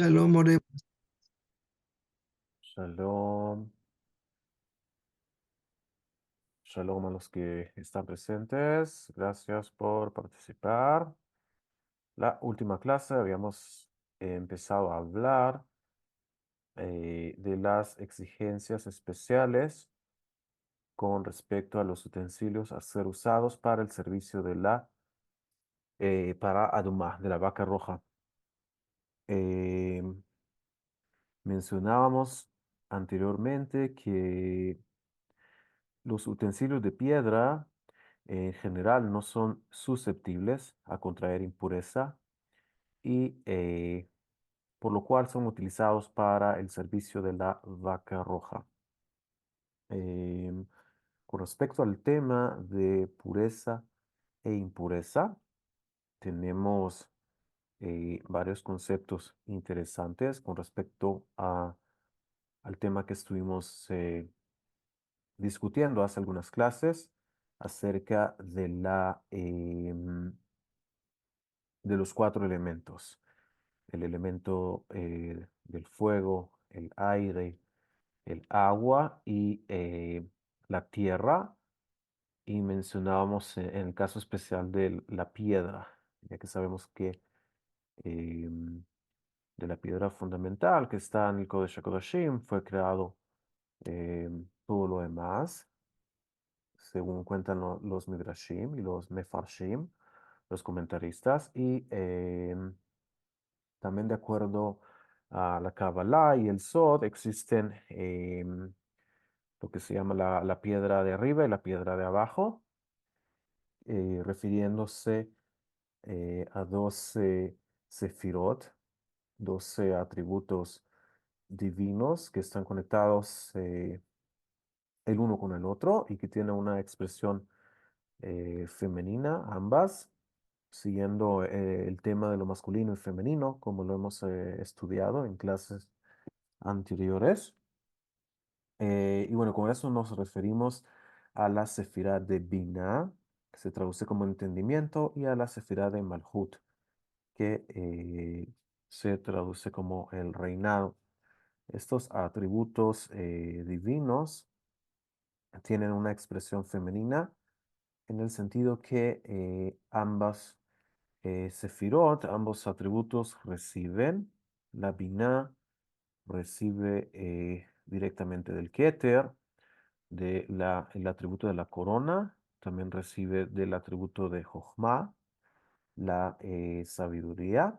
Shalom, More. Shalom, shalom a los que están presentes. Gracias por participar. La última clase habíamos empezado a hablar de las exigencias especiales con respecto a los utensilios a ser usados para el servicio para Adumá, de la vaca roja. Eh, Mencionábamos anteriormente que los utensilios de piedra en general no son susceptibles a contraer impureza y por lo cual son utilizados para el servicio de la vaca roja. Em, con respecto al tema de pureza e impureza, tenemos varios conceptos interesantes con respecto al tema que estuvimos discutiendo hace algunas clases acerca de los cuatro elementos. El elemento del fuego, el aire, el agua y la tierra. Y mencionábamos en el caso especial de la piedra, ya que sabemos que de la piedra fundamental que está en el Kodesh HaKodashim fue creado todo lo demás, según cuentan los Midrashim y los Mefarshim, los comentaristas, y también de acuerdo a la Kabbalah y el Sod, existen lo que se llama la piedra de arriba y la piedra de abajo, refiriéndose a 12 sefirot, 12 atributos divinos que están conectados el uno con el otro y que tienen una expresión femenina, ambas, siguiendo el tema de lo masculino y femenino, como lo hemos estudiado en clases anteriores. Y bueno, con eso nos referimos a la sefirá de Binah, que se traduce como entendimiento, y a la sefirá de Malhut, que se traduce como el reinado. Estos atributos divinos tienen una expresión femenina en el sentido que ambas sefirot, ambos atributos reciben. La Binah recibe directamente del Keter, el atributo de la corona, también recibe del atributo de Jochma, la sabiduría.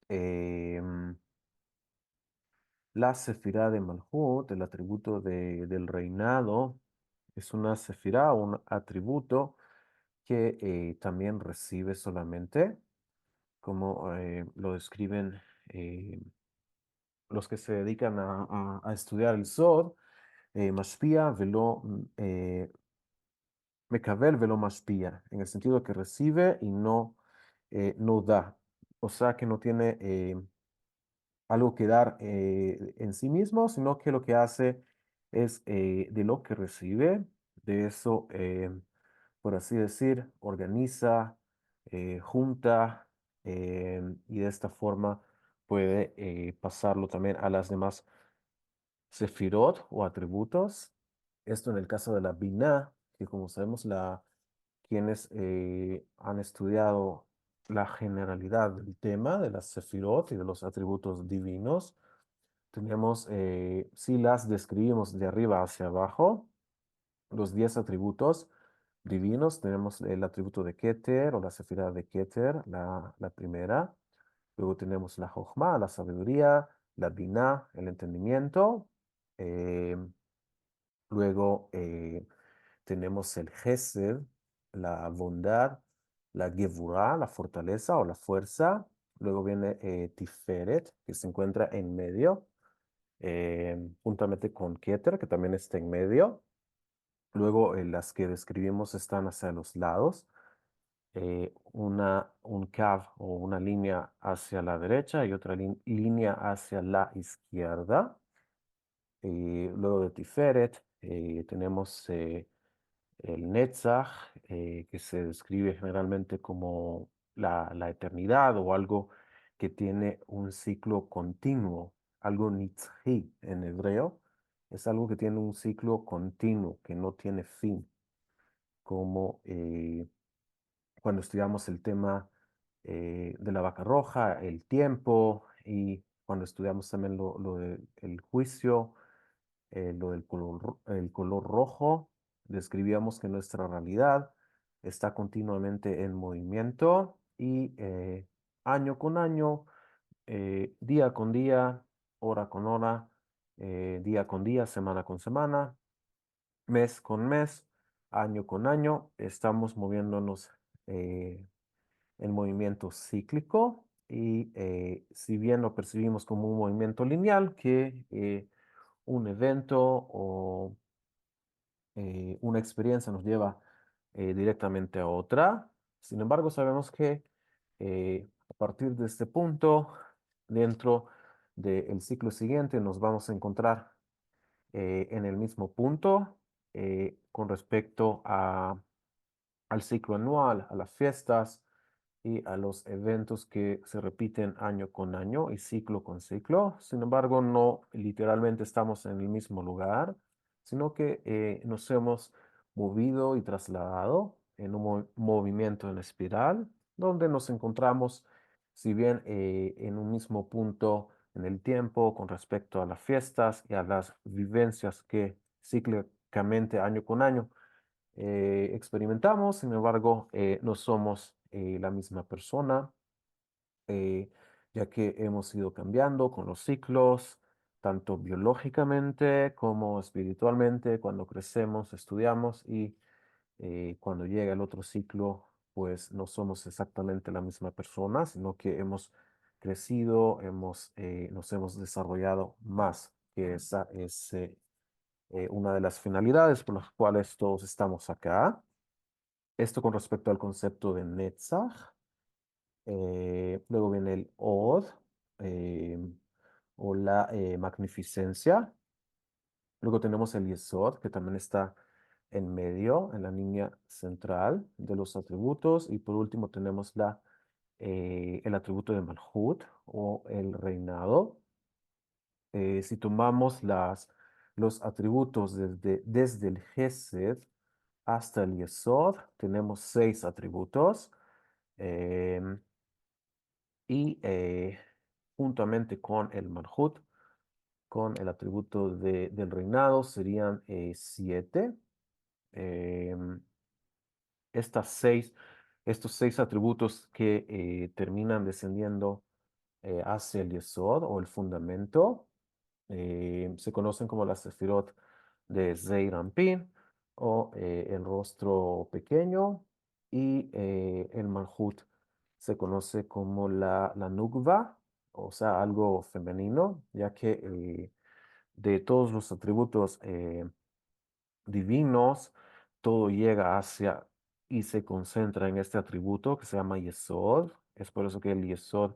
Em, la sefirá de Malhut, el atributo del reinado, es una sefirá, un atributo que también recibe solamente, como lo describen los que se dedican a estudiar el Sod, Mashpia velo Mekabel velo Mashpia, en el sentido que recibe y no da. O sea que no tiene algo que dar en sí mismo, sino que lo que hace es de lo que recibe, de eso, por así decir, organiza, junta y de esta forma puede pasarlo también a las demás sefirot o atributos. Esto en el caso de la Binah, que como sabemos, quienes han estudiado la generalidad del tema de las sefirot y de los atributos divinos, tenemos, si las describimos de arriba hacia abajo, los 10 atributos divinos, tenemos el atributo de Keter o la sefirá de Keter, la primera. Luego tenemos la Jochma, la sabiduría, la Binah, el entendimiento. eh, Luego tenemos el Gesed, la bondad, la Gevurah, la fortaleza o la fuerza. Luego viene Tiferet, que se encuentra en medio, juntamente con Keter, que también está en medio. Luego las que describimos están hacia los lados. Un cav o una línea hacia la derecha y otra línea hacia la izquierda. Luego de Tiferet tenemos el Netzach, que se describe generalmente como la eternidad o algo que tiene un ciclo continuo, algo nitzhi en hebreo, es algo que tiene un ciclo continuo, que no tiene fin, como cuando estudiamos el tema de la vaca roja, el tiempo, y cuando estudiamos también lo del juicio, lo del el color rojo, describíamos que nuestra realidad está continuamente en movimiento y año con año, día con día, hora con hora, día con día, semana con semana, mes con mes, año con año, estamos moviéndonos en movimiento cíclico y si bien lo percibimos como un movimiento lineal, que un evento o una experiencia nos lleva directamente a otra. Sin embargo, sabemos que a partir de este punto, dentro del ciclo siguiente, nos vamos a encontrar en el mismo punto con respecto al ciclo anual, a las fiestas y a los eventos que se repiten año con año y ciclo con ciclo. Sin embargo, no literalmente estamos en el mismo lugar, sino que nos hemos movido y trasladado en un movimiento en espiral, donde nos encontramos, si bien en un mismo punto en el tiempo con respecto a las fiestas y a las vivencias que cíclicamente año con año experimentamos, sin embargo, no somos la misma persona, eh, ya que hemos ido cambiando con los ciclos, tanto biológicamente como espiritualmente, cuando crecemos, estudiamos y cuando llega el otro ciclo, pues no somos exactamente la misma persona, sino que hemos crecido, nos hemos desarrollado más, que esa es una de las finalidades por las cuales todos estamos acá. Esto con respecto al concepto de Netzach. Luego viene el Od, eh, o la magnificencia. Luego tenemos el Yesod, que también está en medio, en la línea central de los atributos. Y por último tenemos el atributo de Malhut o el reinado. Si tomamos los atributos desde el Gesed hasta el Yesod, tenemos 6 atributos. em, y juntamente con el Malhut, con el atributo del reinado, serían 7. Em, estas seis, estos 6 atributos que terminan descendiendo hacia el Yesod o el fundamento, se conocen como las Sefirot de Zeir Anpin o el rostro pequeño, y el Malhut se conoce como la Nukva, o sea, algo femenino, ya que de todos los atributos divinos, todo llega hacia y se concentra en este atributo que se llama Yesod. Es por eso que el Yesod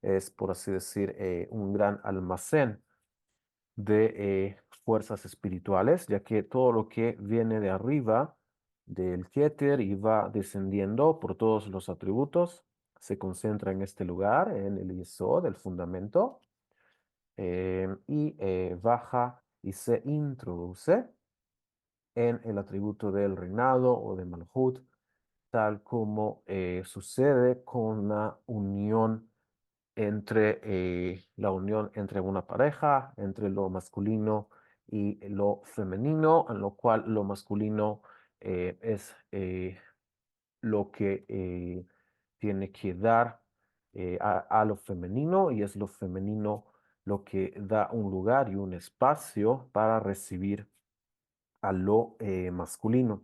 es, por así decir, un gran almacén de fuerzas espirituales, ya que todo lo que viene de arriba del Keter y va descendiendo por todos los atributos, se concentra en este lugar, en el Yesod, el fundamento, y baja y se introduce en el atributo del reinado o de Malhut, tal como sucede con la unión entre una pareja, entre lo masculino y lo femenino, en lo cual lo masculino es lo que tiene que dar a lo femenino, y es lo femenino lo que da un lugar y un espacio para recibir a lo masculino.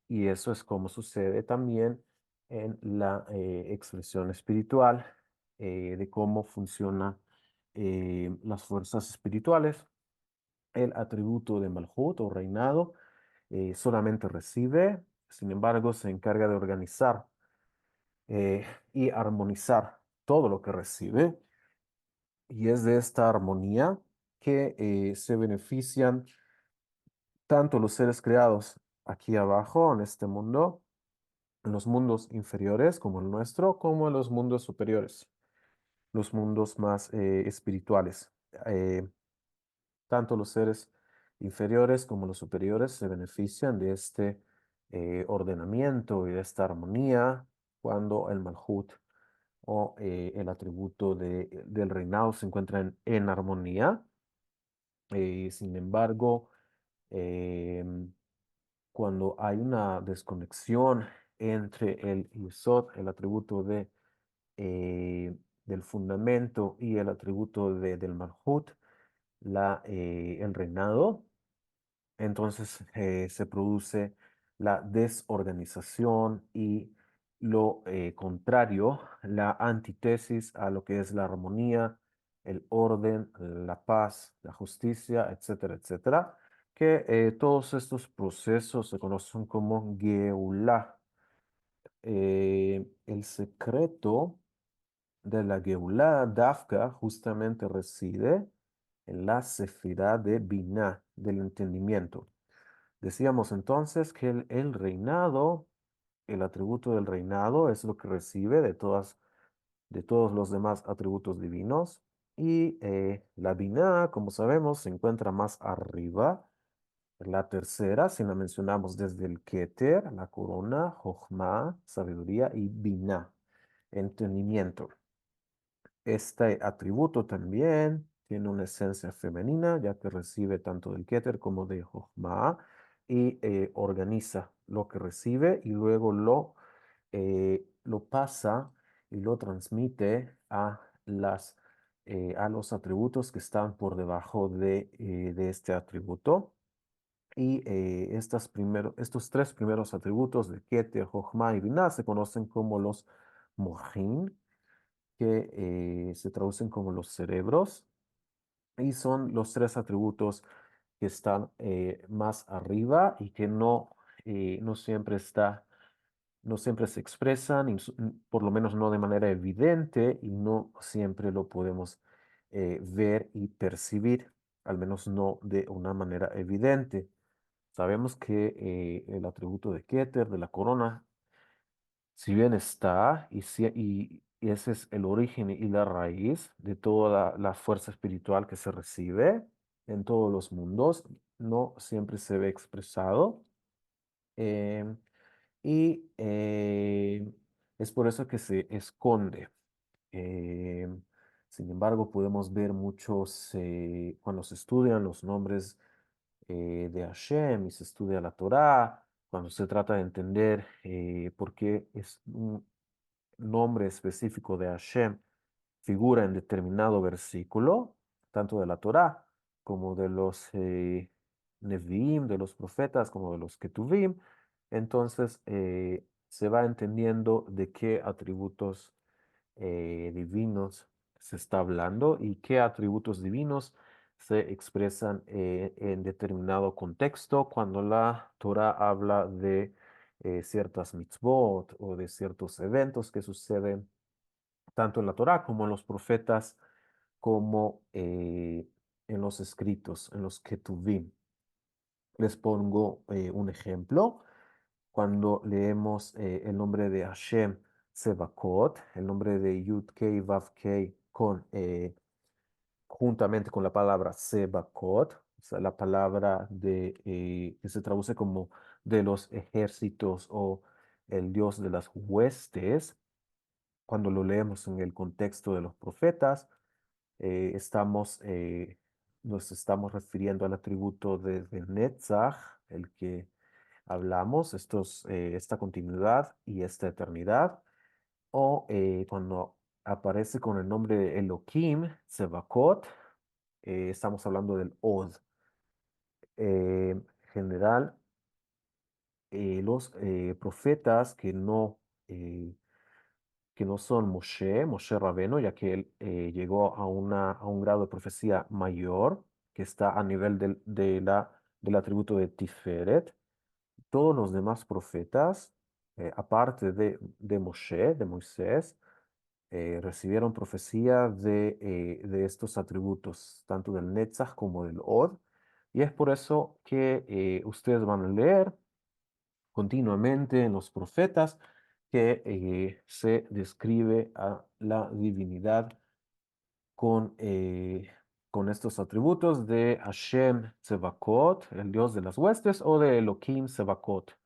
Y eso es como sucede también en la expresión espiritual, de cómo funcionan las fuerzas espirituales. El atributo de Malhut o reinado solamente recibe, sin embargo, se encarga de organizar eh, y armonizar todo lo que recibe. Y es de esta armonía que se benefician tanto los seres creados aquí abajo en este mundo, en los mundos inferiores como el nuestro, como en los mundos superiores, los mundos más espirituales. Eh, Tanto los seres inferiores como los superiores se benefician de este ordenamiento y de esta armonía cuando el Malhut o el atributo del reinado se encuentra en armonía. Sin embargo, em, cuando hay una desconexión entre el Yesod, el atributo del fundamento, y el atributo del Malhut, el reinado, entonces se produce la desorganización y lo contrario, la antítesis a lo que es la armonía, el orden, la paz, la justicia, etcétera, etcétera, que todos estos procesos se conocen como Geulah. El secreto de la Geulah Dafka justamente reside en la sefirá de Binah, del entendimiento. Decíamos entonces que el reinado, el atributo del reinado es lo que recibe de todos los demás atributos divinos. Y la Binah, como sabemos, se encuentra más arriba. La tercera, si la mencionamos desde el Keter, la corona, Jochma, sabiduría, y Binah, entendimiento. Este atributo también tiene una esencia femenina, ya que recibe tanto del Keter como de Jochma y organiza lo que recibe y luego lo pasa y lo transmite a los atributos que están por debajo de este atributo. Y estos tres primeros atributos de Keter, Jochma y Binah se conocen como los Mojin, que se traducen como los cerebros, y son los tres atributos que están más arriba y que no siempre no siempre se expresan, por lo menos no de manera evidente, y no siempre lo podemos ver y percibir, al menos no de una manera evidente. Sabemos que el atributo de Keter, de la corona, si bien está, y ese es el origen y la raíz de toda la fuerza espiritual que se recibe en todos los mundos, no siempre se ve expresado. em, y es por eso que se esconde. Em, Sin embargo, podemos ver cuando se estudian los nombres de Hashem y se estudia la Torá, cuando se trata de entender por qué es un nombre específico de Hashem figura en determinado versículo, tanto de la Torá como de los Nevi'im, de los profetas, como de los Ketuvim, entonces se va entendiendo de qué atributos divinos se está hablando y qué atributos divinos se expresan en determinado contexto cuando la Torah habla de ciertas mitzvot o de ciertos eventos que suceden tanto en la Torah como en los profetas, como en los escritos, en los Ketuvim. Les pongo un ejemplo. Cuando leemos el nombre de Hashem Sebakot, el nombre de Yud-Kei Vav-Kei juntamente con la palabra Sebakot, o sea, la palabra que se traduce como de los ejércitos o el Dios de las huestes, cuando lo leemos en el contexto de los profetas, eh, estamos, eh, nos estamos refiriendo al atributo de Netzach, el que hablamos, esta continuidad y esta eternidad, o cuando aparece con el nombre de Elohim, Tsevakot, estamos hablando del Od. En general, los profetas eh, que no son Moshe Rabeno, ya que él llegó a un grado de profecía mayor, que está a nivel del atributo de Tiferet. Todos los demás profetas, aparte de Moshe, de Moisés, recibieron profecía de estos atributos, tanto del Netzach como del Od. Y es por eso que ustedes van a leer continuamente en los profetas que se describe a la divinidad con, eh, con estos atributos de Hashem Tsevakot, el Dios de las huestes, o de Elohim Tsevakot.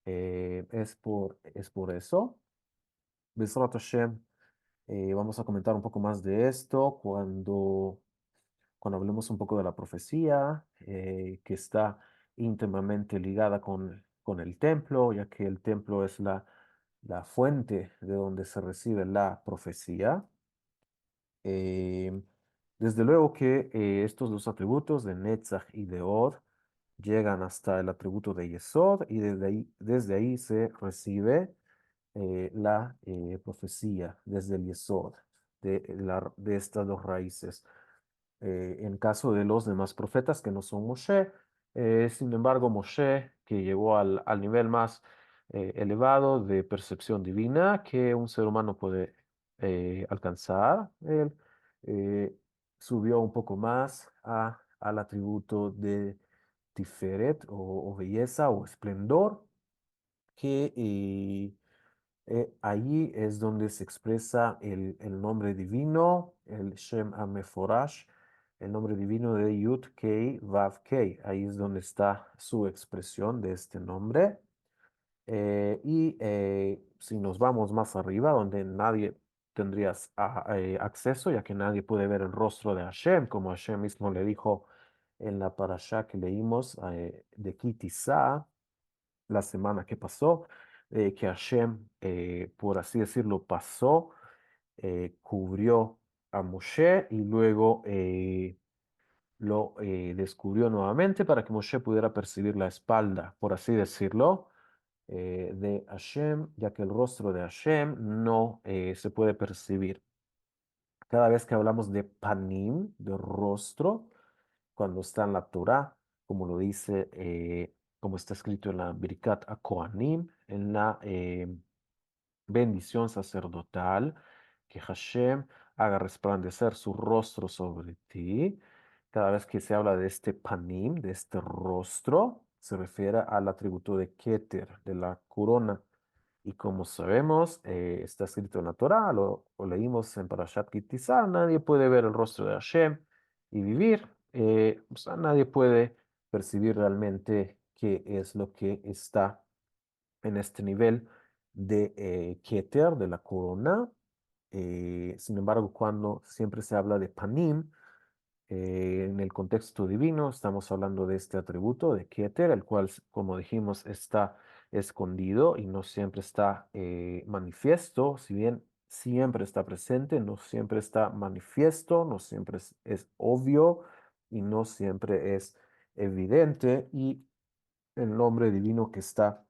Es por eso. Bezrat Hashem, vamos a comentar un poco más de esto cuando hablemos un poco de la profecía, que está íntimamente ligada con el templo, ya que el templo es la fuente de donde se recibe la profecía. Eh, Desde luego que estos dos atributos de Netzach y de Od llegan hasta el atributo de Yesod y desde ahí se recibe la profecía desde el Yesod de estas dos raíces. En caso de los demás profetas que no son Moshe, sin embargo, Moshe, que llegó al nivel más elevado de percepción divina que un ser humano puede alcanzar, él eh, subió un poco más al atributo de Tiferet o belleza o esplendor, que allí es donde se expresa el nombre divino, el Shem HaMeforash, el nombre divino de Yud Kei Vav Kei. Ahí es donde está su expresión de este nombre. Y si nos vamos más arriba, donde nadie tendría acceso, ya que nadie puede ver el rostro de Hashem, como Hashem mismo le dijo en la parashá que leímos de Ki Tisa la semana que pasó, que Hashem, por así decirlo, pasó, cubrió a Moshe y luego lo descubrió nuevamente para que Moshe pudiera percibir la espalda, por así decirlo, de Hashem, ya que el rostro de Hashem no se puede percibir. Cada vez que hablamos de panim, de rostro, cuando está en la Torah, como lo dice, como está escrito en la Birkat HaKohanim, en la bendición sacerdotal, que Hashem haga resplandecer su rostro sobre ti. Cada vez que se habla de este panim, de este rostro, se refiere al atributo de Keter, de la corona. Y como sabemos, está escrito en la Torah, lo leímos en Parashat Ki Tisa, nadie puede ver el rostro de Hashem y vivir. O sea, nadie puede percibir realmente qué es lo que está en este nivel de Keter, de la corona. Sin embargo, cuando siempre se habla de Panim, en el contexto divino, estamos hablando de este atributo de Keter, el cual, como dijimos, está escondido y no siempre está manifiesto, si bien siempre está presente, no siempre está manifiesto, no siempre es obvio y no siempre es evidente. Y el nombre divino que está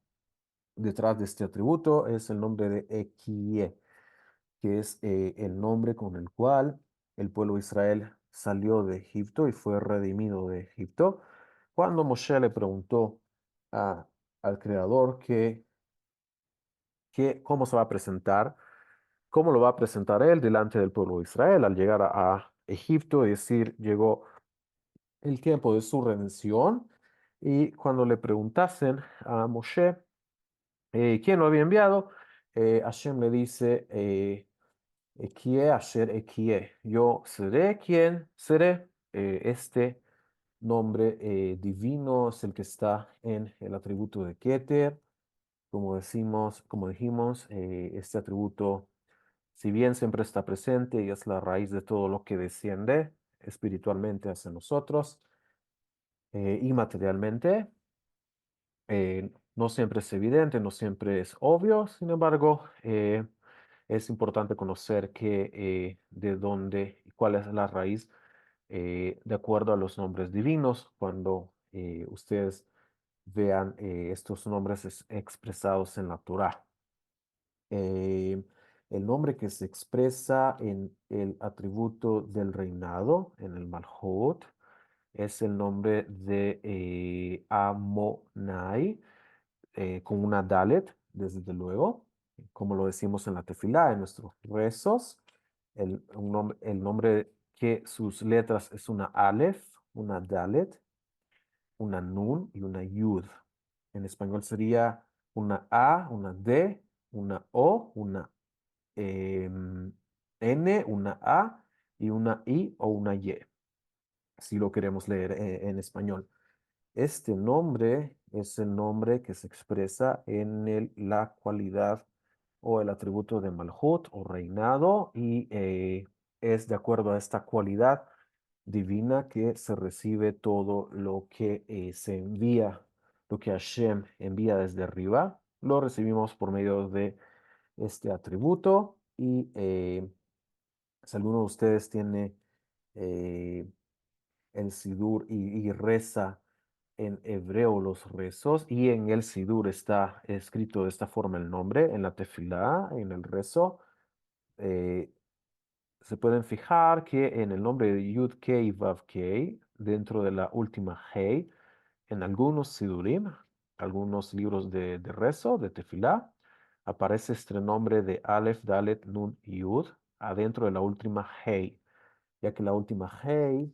detrás de este atributo es el nombre de Ekie, que es el nombre con el cual el pueblo de Israel salió de Egipto y fue redimido de Egipto. Cuando Moshe le preguntó a- al Creador cómo se va a presentar, cómo lo va a presentar él delante del pueblo de Israel al llegar a Egipto, es decir, llegó el tiempo de su redención. Y cuando le preguntasen a Moshe quién lo había enviado, Hashem le dice, Ekie Asher Ekie, yo seré quien seré. Este nombre divino es el que está en el atributo de Keter. Como dijimos, este atributo, si bien siempre está presente y es la raíz de todo lo que desciende espiritualmente hacia nosotros y materialmente, no siempre es evidente, no siempre es obvio. Sin embargo, es importante conocer de dónde y cuál es la raíz de acuerdo a los nombres divinos. Cuando ustedes vean estos nombres expresados en la Torá. Eh, el nombre que se expresa en el atributo del reinado, en el Malhut, es el nombre de Amonai, con una Dalet, desde luego, como lo decimos en la tefilá, en nuestros rezos. El nombre que sus letras es una Aleph, una Dalet, una Nun y una Yud. En español sería una A, una D una O, una N, una A y una I o una Y, si lo queremos leer en español. Este nombre es el nombre que se expresa en la cualidad o el atributo de Malhut o reinado y es de acuerdo a esta cualidad divina que se recibe todo lo que se envía, lo que Hashem envía desde arriba, lo recibimos por medio de este atributo y si alguno de ustedes tiene eh, el Sidur y reza en hebreo los rezos y en el Sidur está escrito de esta forma el nombre, en la tefilá, en el rezo. eh, Se pueden fijar que en el nombre de Yud Kei Vav Kei, dentro de la última Hei, en algunos Sidurim, algunos libros de rezo, de tefilá, aparece este nombre de Aleph, Dalet, Nun y Yud adentro de la última Hei, ya que la última Hei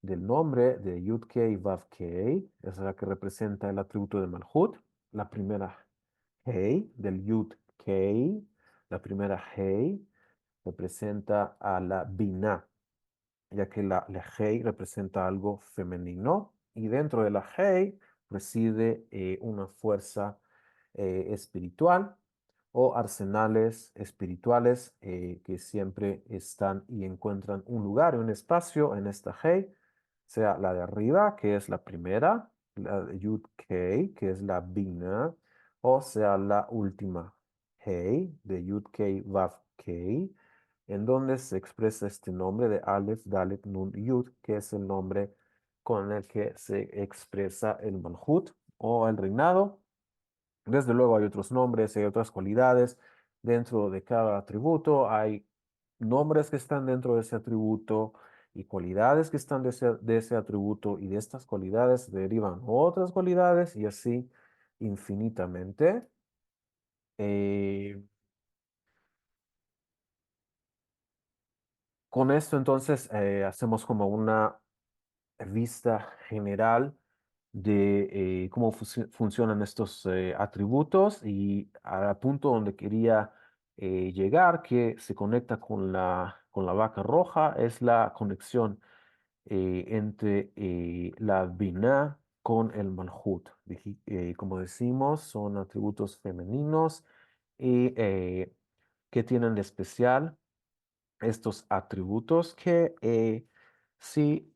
del nombre de Yud Kei Vav Kei es la que representa el atributo de Malhut, la primera Hei del Yud Kei, la primera Hei representa a la Binah, ya que la Hei representa algo femenino y dentro de la Hei reside una fuerza espiritual o arsenales espirituales que siempre están y encuentran un lugar y un espacio en esta Hei, sea la de arriba, que es la primera, la de Yud Kei, que es la Bina, o sea la última Hei de Yud Kei Vav Kei, en donde se expresa este nombre de Aleph, Dalet, Nun, Yud, que es el nombre con el que se expresa el Malhut o el reinado. Desde luego hay otros nombres, hay otras cualidades dentro de cada atributo, hay nombres que están dentro de ese atributo y cualidades que están de ese atributo y de estas cualidades derivan otras cualidades y así infinitamente. Eh, con esto entonces hacemos como una vista general de cómo funcionan estos atributos y al punto donde quería llegar, que se conecta con la vaca roja, es la conexión entre la Binah con el Malhut. Como decimos, son atributos femeninos y ¿qué tienen de especial estos atributos? Que sí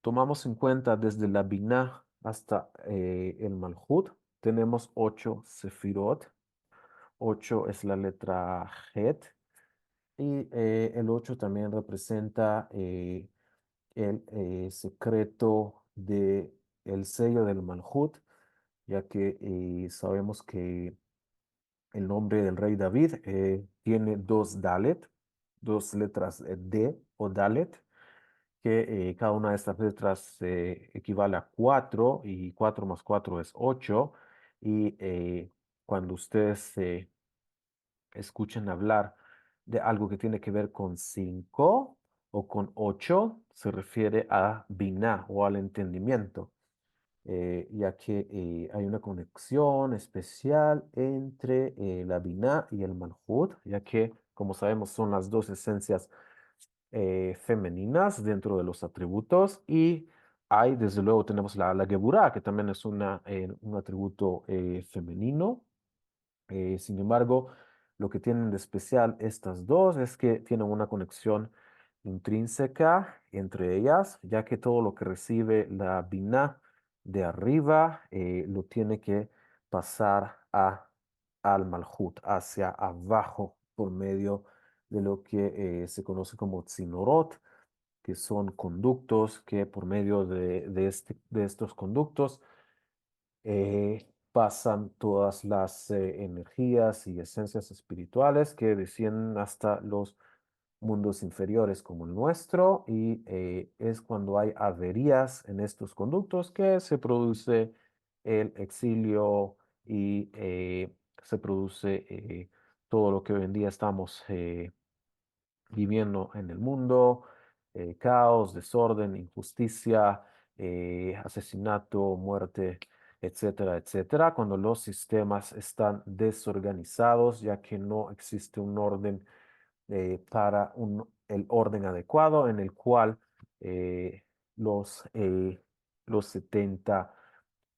tomamos en cuenta desde la Binah hasta el Malhut, tenemos 8 sefirot. 8 es la letra Het y el 8 también representa el secreto de el sello del Malhut, ya que sabemos que el nombre del rey David tiene dos Dalet, dos letras D o Dalet, que cada una de estas letras equivale a 4 y 4 más 4 es 8. Y cuando ustedes escuchen hablar de algo que tiene que ver con 5 o con 8 se refiere a Binah o al entendimiento, ya que hay una conexión especial entre la Binah y el Malhut, ya que, como sabemos, son las dos esencias femeninas dentro de los atributos y hay, desde luego, tenemos la Geburah, que también es un atributo femenino. Sin embargo, lo que tienen de especial estas dos es que tienen una conexión intrínseca entre ellas, ya que todo lo que recibe la Binah de arriba lo tiene que pasar al Malhut, hacia abajo, por medio de lo que se conoce como tzinorot, que son conductos que por medio de estos conductos pasan todas las energías y esencias espirituales que descienden hasta los mundos inferiores como el nuestro y es cuando hay averías en estos conductos que se produce el exilio y se produce todo lo que hoy en día estamos viviendo en el mundo, caos, desorden, injusticia, asesinato, muerte, etcétera, etcétera, cuando los sistemas están desorganizados, ya que no existe un orden para el orden adecuado en el cual eh, los, eh, los 70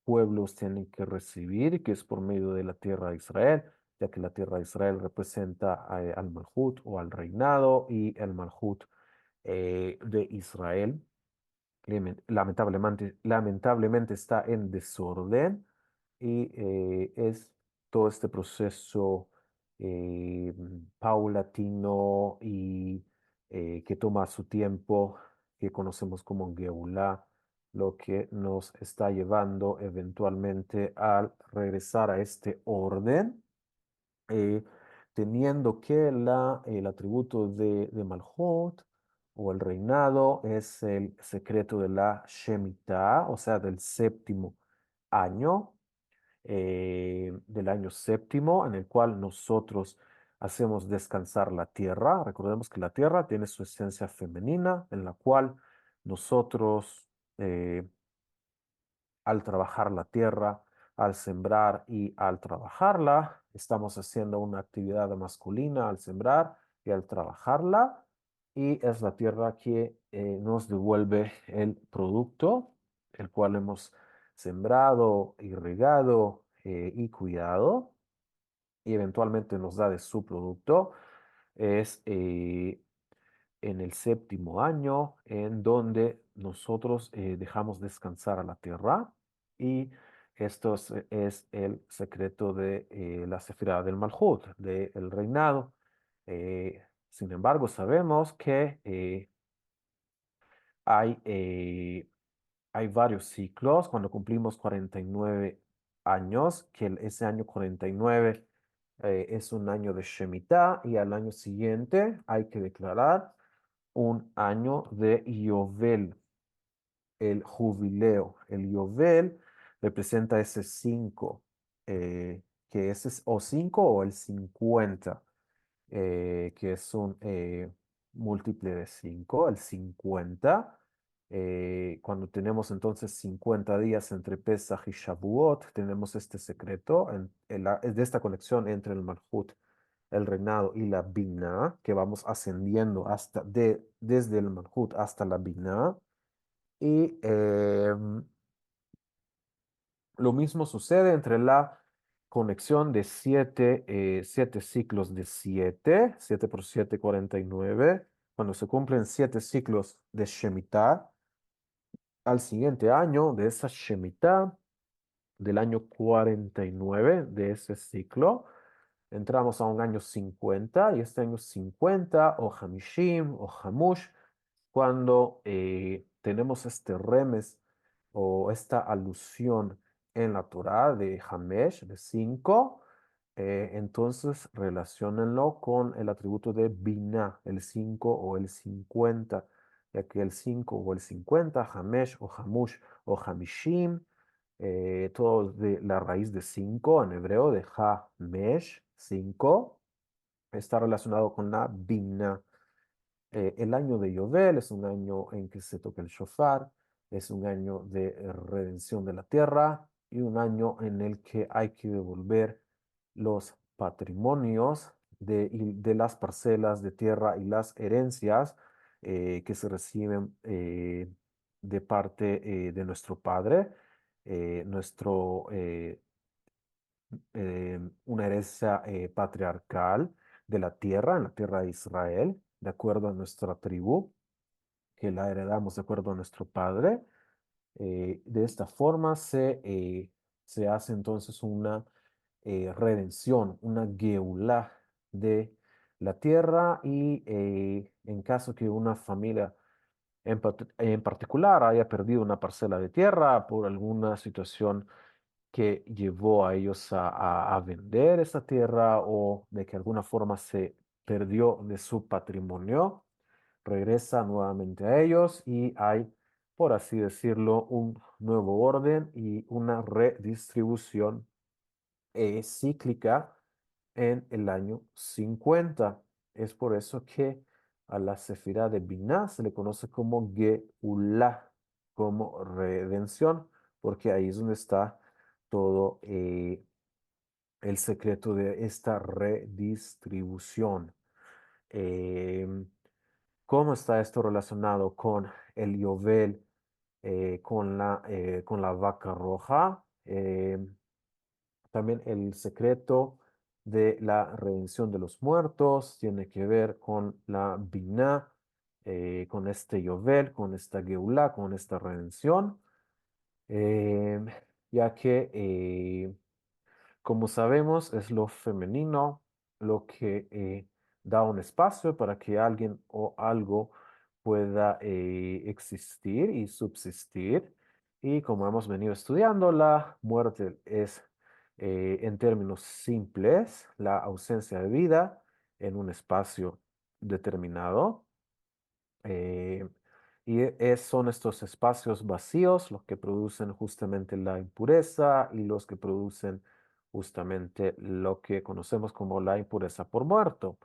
pueblos tienen que recibir, que es por medio de la tierra de Israel, ya que la tierra de Israel representa al Malhut o al reinado y el Malhut de Israel lamentablemente está en desorden y es todo este proceso paulatino y que toma su tiempo, que conocemos como Geulah, lo que nos está llevando eventualmente al regresar a este orden eh, teniendo que el atributo de Malhut o el reinado es el secreto de la Shemitah, o sea, del séptimo año, del año séptimo, en el cual nosotros hacemos descansar la tierra. Recordemos que la tierra tiene su esencia femenina, en la cual nosotros al trabajar la tierra, al sembrar y al trabajarla. Estamos haciendo una actividad masculina al sembrar y al trabajarla. Y es la tierra que nos devuelve el producto, el cual hemos sembrado, irrigado y cuidado. Y eventualmente nos da de su producto. Es en el séptimo año, en donde nosotros dejamos descansar a la tierra y esto es el secreto de la Sefirá del Malhut, del reinado. Sin embargo, sabemos que hay, eh, hay varios ciclos. Cuando cumplimos 49 años, que ese año 49 es un año de Shemitah y al año siguiente hay que declarar un año de Yovel, el jubileo. El Yovel representa ese 5, que es o 5 o el 50, que es un múltiple de 5, el 50. Cuando tenemos entonces 50 días entre Pesach y Shavuot, tenemos este secreto de esta conexión entre el Malhut, el reinado y la Binah, que vamos ascendiendo desde el Malhut hasta la Binah. Y lo mismo sucede entre la conexión de siete ciclos de 7 por 7, 49. Cuando se cumplen 7 ciclos de Shemitah, al siguiente año de esa Shemitah, del año 49 de ese ciclo, entramos a un año 50 y este año 50 o Hamishim o Hamush, cuando tenemos este remes o esta alusión en la Torah de Hamesh, de 5, entonces relaciónenlo con el atributo de Binah, el 5 o el 50, ya que el 5 o el 50, Hamesh o Hamush o Hamishim, todo de la raíz de 5 en hebreo, de Ha-mesh, 5, está relacionado con la Bina. El año de Yovel es un año en que se toca el shofar, es un año de redención de la tierra y un año en el que hay que devolver los patrimonios de las parcelas de tierra y las herencias que se reciben de parte de nuestro padre, nuestro una herencia patriarcal de la tierra, en la tierra de Israel, de acuerdo a nuestra tribu, que la heredamos de acuerdo a nuestro padre. De esta forma se hace entonces una redención, una geulá de la tierra y en caso que una familia en particular haya perdido una parcela de tierra por alguna situación que llevó a ellos a vender esa tierra o de que alguna forma se perdió de su patrimonio, regresa nuevamente a ellos y hay, por así decirlo, un nuevo orden y una redistribución cíclica en el año 50. Es por eso que a la Sefirá de Binah se le conoce como Geulah, como redención, porque ahí es donde está todo el secreto de esta redistribución. Em, ¿Cómo está esto relacionado con el Yovel, con la vaca roja? También el secreto de la redención de los muertos tiene que ver con la Binah, con este Yovel, con esta Geulah, con esta redención, eh, ya que como sabemos, es lo femenino lo que da un espacio para que alguien o algo pueda existir y subsistir. Y como hemos venido estudiando, la muerte es, en términos simples, la ausencia de vida en un espacio determinado. Eh, son estos espacios vacíos los que producen justamente la impureza y los que producen justamente lo que conocemos como la impureza por muerto.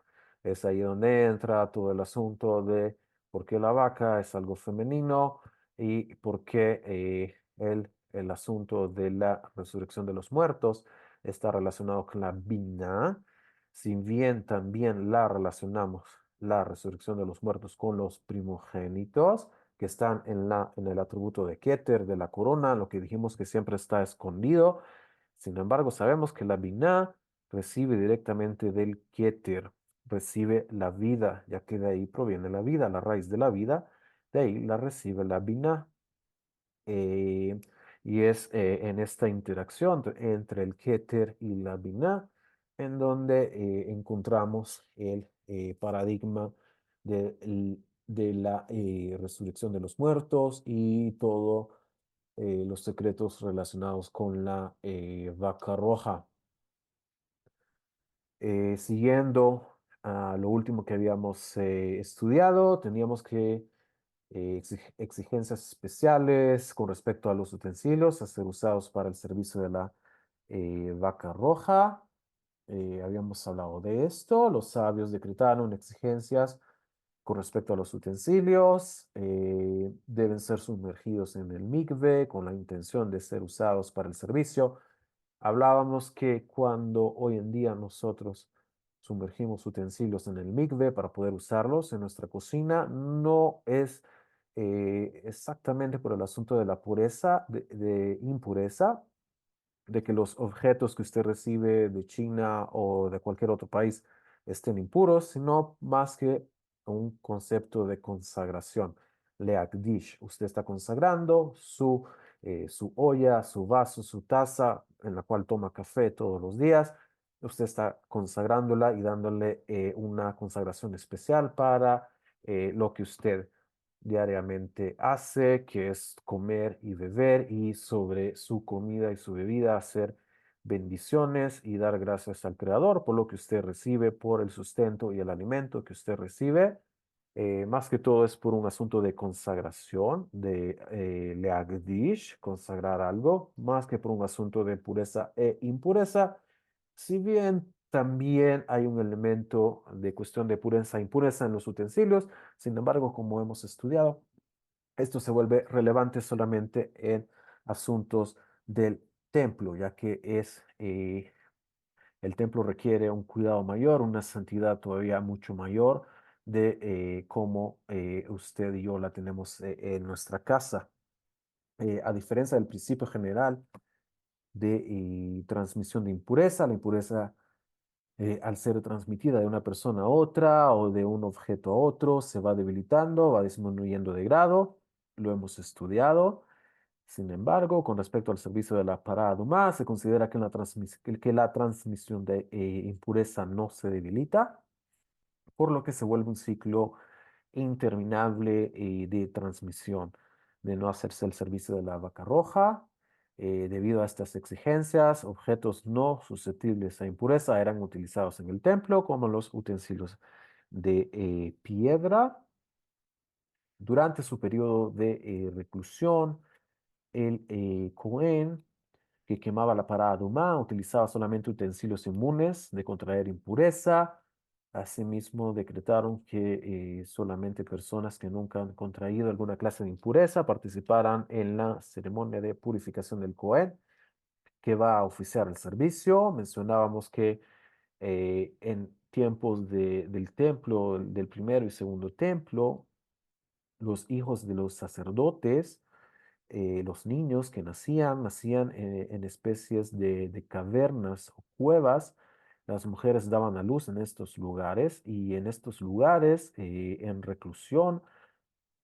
Es ahí donde entra todo el asunto de por qué la vaca es algo femenino y por qué el asunto de la resurrección de los muertos está relacionado con la bina, si bien también la relacionamos la resurrección de los muertos con los primogénitos que están en el atributo de Keter, de la corona, lo que dijimos que siempre está escondido. Sin embargo, sabemos que la Binah recibe directamente del Keter, recibe la vida, ya que de ahí proviene la vida, la raíz de la vida, de ahí la recibe la Binah. Eh, y es en esta interacción entre el Keter y la Binah en donde encontramos el paradigma de la resurrección de los muertos y todos los secretos relacionados con la vaca roja. Siguiendo a lo último que habíamos estudiado, teníamos que exigencias especiales con respecto a los utensilios a ser usados para el servicio de la vaca roja. Habíamos hablado de esto. Los sabios decretaron exigencias con respecto a los utensilios. Deben ser sumergidos en el mikve con la intención de ser usados para el servicio. Hablábamos que cuando hoy en día nosotros sumergimos utensilios en el mikve para poder usarlos en nuestra cocina, no es exactamente por el asunto de la pureza, de impureza, de que los objetos que usted recibe de China o de cualquier otro país estén impuros, sino más que un concepto de consagración. Leakdish, usted está consagrando su olla, su vaso, su taza en la cual toma café todos los días. Usted está consagrándola y dándole una consagración especial para lo que usted diariamente hace, que es comer y beber y sobre su comida y su bebida hacer bendiciones y dar gracias al Creador por lo que usted recibe, por el sustento y el alimento que usted recibe. Más que todo es por un asunto de consagración, de leagdish, consagrar algo, más que por un asunto de pureza e impureza. Si bien también hay un elemento de cuestión de pureza e impureza en los utensilios, sin embargo, como hemos estudiado, esto se vuelve relevante solamente en asuntos del templo, ya que el templo requiere un cuidado mayor, una santidad todavía mucho mayor de cómo usted y yo la tenemos en nuestra casa. A diferencia del principio general de transmisión de impureza, la impureza al ser transmitida de una persona a otra o de un objeto a otro, se va debilitando, va disminuyendo de grado, lo hemos estudiado. Sin embargo, con respecto al servicio de la parada Dumá, se considera que que la transmisión de impureza no se debilita, por lo que se vuelve un ciclo interminable de transmisión, de no hacerse el servicio de la vaca roja. Debido a estas exigencias, objetos no susceptibles a impureza eran utilizados en el templo, como los utensilios de piedra. Durante su periodo de reclusión, el Cohen que quemaba la parada humana, utilizaba solamente utensilios inmunes de contraer impureza. Asimismo, decretaron que solamente personas que nunca han contraído alguna clase de impureza participaran en la ceremonia de purificación del Cohen. que va a oficiar el servicio. Mencionábamos que en tiempos del templo, del primero y segundo templo, los hijos de los sacerdotes, los niños que nacían en especies de cavernas o cuevas. Las mujeres daban a luz en estos lugares y en estos lugares, en reclusión,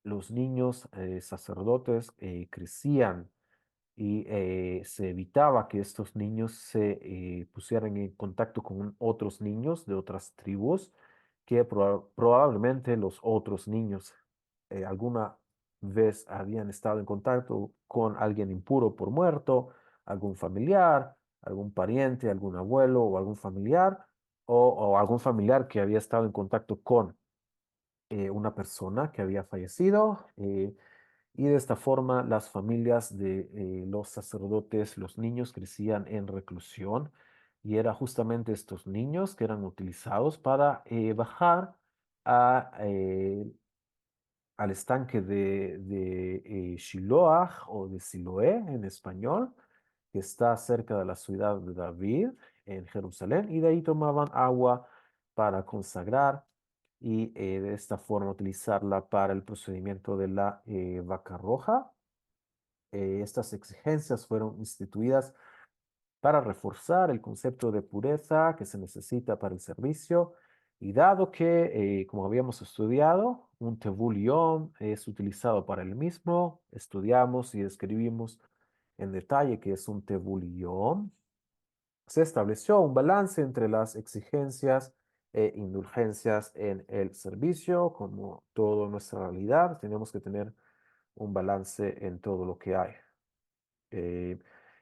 los niños sacerdotes crecían y se evitaba que estos niños se pusieran en contacto con otros niños de otras tribus, que probablemente los otros niños alguna vez habían estado en contacto con alguien impuro por muerto, algún familiar, algún pariente, algún abuelo o algún familiar, o algún familiar que había estado en contacto con una persona que había fallecido. Y de esta forma las familias de los sacerdotes, los niños crecían en reclusión y era justamente estos niños que eran utilizados para bajar a, al estanque de Shiloah o de Siloé en español, que está cerca de la ciudad de David en Jerusalén, y de ahí tomaban agua para consagrar y de esta forma utilizarla para el procedimiento de la vaca roja. Estas exigencias fueron instituidas para reforzar el concepto de pureza que se necesita para el servicio. Y dado que, como habíamos estudiado, un Tevul Yom es utilizado para el mismo, estudiamos y describimos en detalle qué es un Tevul Yom. Se estableció un balance entre las exigencias e indulgencias en el servicio. Como toda nuestra realidad, tenemos que tener un balance en todo lo que hay. eh,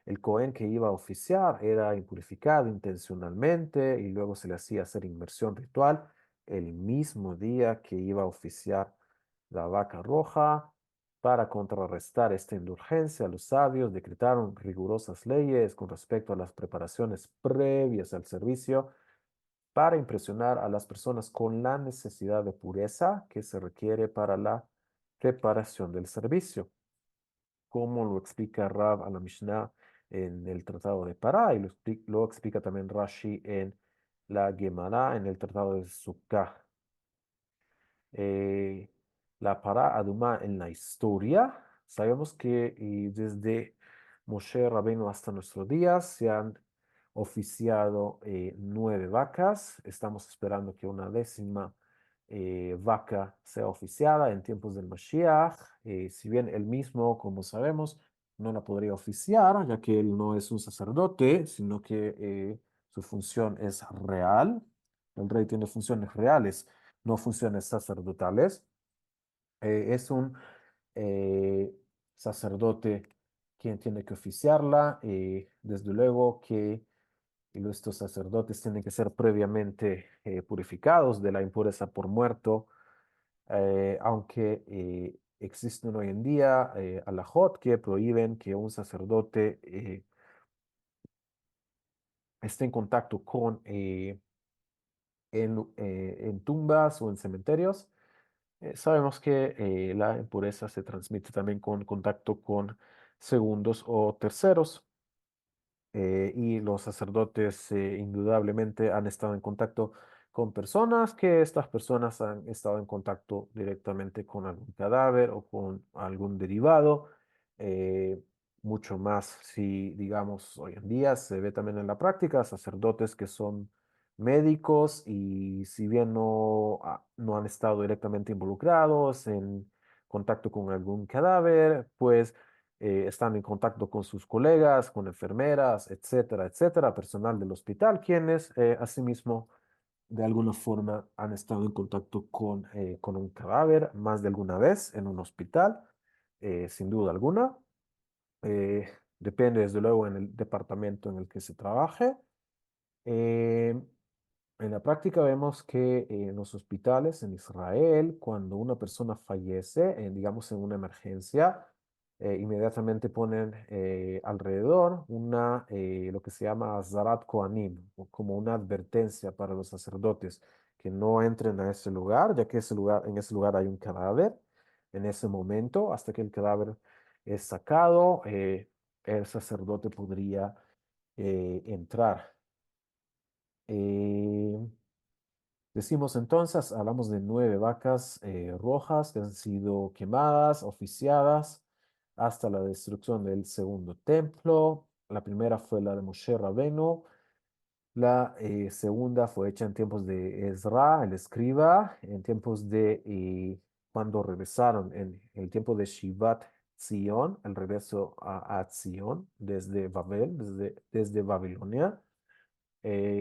el Cohen que iba a oficiar era impurificado intencionalmente y luego se le hacía hacer inmersión ritual el mismo día que iba a oficiar la vaca roja. Para contrarrestar esta indulgencia, los sabios decretaron rigurosas leyes con respecto a las preparaciones previas al servicio para impresionar a las personas con la necesidad de pureza que se requiere para la preparación del servicio, como lo explica Rab a la Mishnah en el Tratado de Pará y lo explica también Rashi en la Gemara en el Tratado de Sukkah. Eh, la Pará Adumá en la historia, sabemos que desde Moshe Rabbeinu hasta nuestros días se han oficiado 9 vacas. Estamos esperando que una décima vaca sea oficiada en tiempos del Mashiach. Si bien él mismo, como sabemos, no la podría oficiar, ya que él no es un sacerdote, sino que su función es real. El rey tiene funciones reales, no funciones sacerdotales. Es un eh, sacerdote quien tiene que oficiarla. Desde luego que estos sacerdotes tienen que ser previamente purificados de la impureza por muerto, aunque existen hoy en día alajot que prohíben que un sacerdote esté en contacto con en tumbas o en cementerios. Sabemos que la impureza se transmite también con contacto con segundos o terceros. Y los sacerdotes indudablemente han estado en contacto con personas que estas personas han estado en contacto directamente con algún cadáver o con algún derivado. eh, Mucho más si, digamos, hoy en día se ve también en la práctica sacerdotes que son médicos y si bien no han estado directamente involucrados en contacto con algún cadáver, pues están en contacto con sus colegas, con enfermeras, etcétera, etcétera, personal del hospital, quienes asimismo de alguna forma han estado en contacto con un cadáver más de alguna vez en un hospital, sin duda alguna. Depende desde luego en el departamento en el que se trabaje. Eh, en la práctica vemos que en los hospitales en Israel, cuando una persona fallece, digamos en una emergencia, inmediatamente ponen alrededor lo que se llama Zarat Kohanim, o como una advertencia para los sacerdotes que no entren a ese lugar, ya que en ese lugar hay un cadáver. En ese momento, hasta que el cadáver es sacado, el sacerdote podría entrar. Eh, Decimos entonces, hablamos de 9 vacas rojas que han sido quemadas, oficiadas, hasta la destrucción del segundo templo. La primera fue la de Moshe Rabenu. La segunda fue hecha en tiempos de Ezra, el escriba, en tiempos de cuando regresaron, en el tiempo de Shivat Zion, el regreso a Zion desde Babel, desde Babilonia.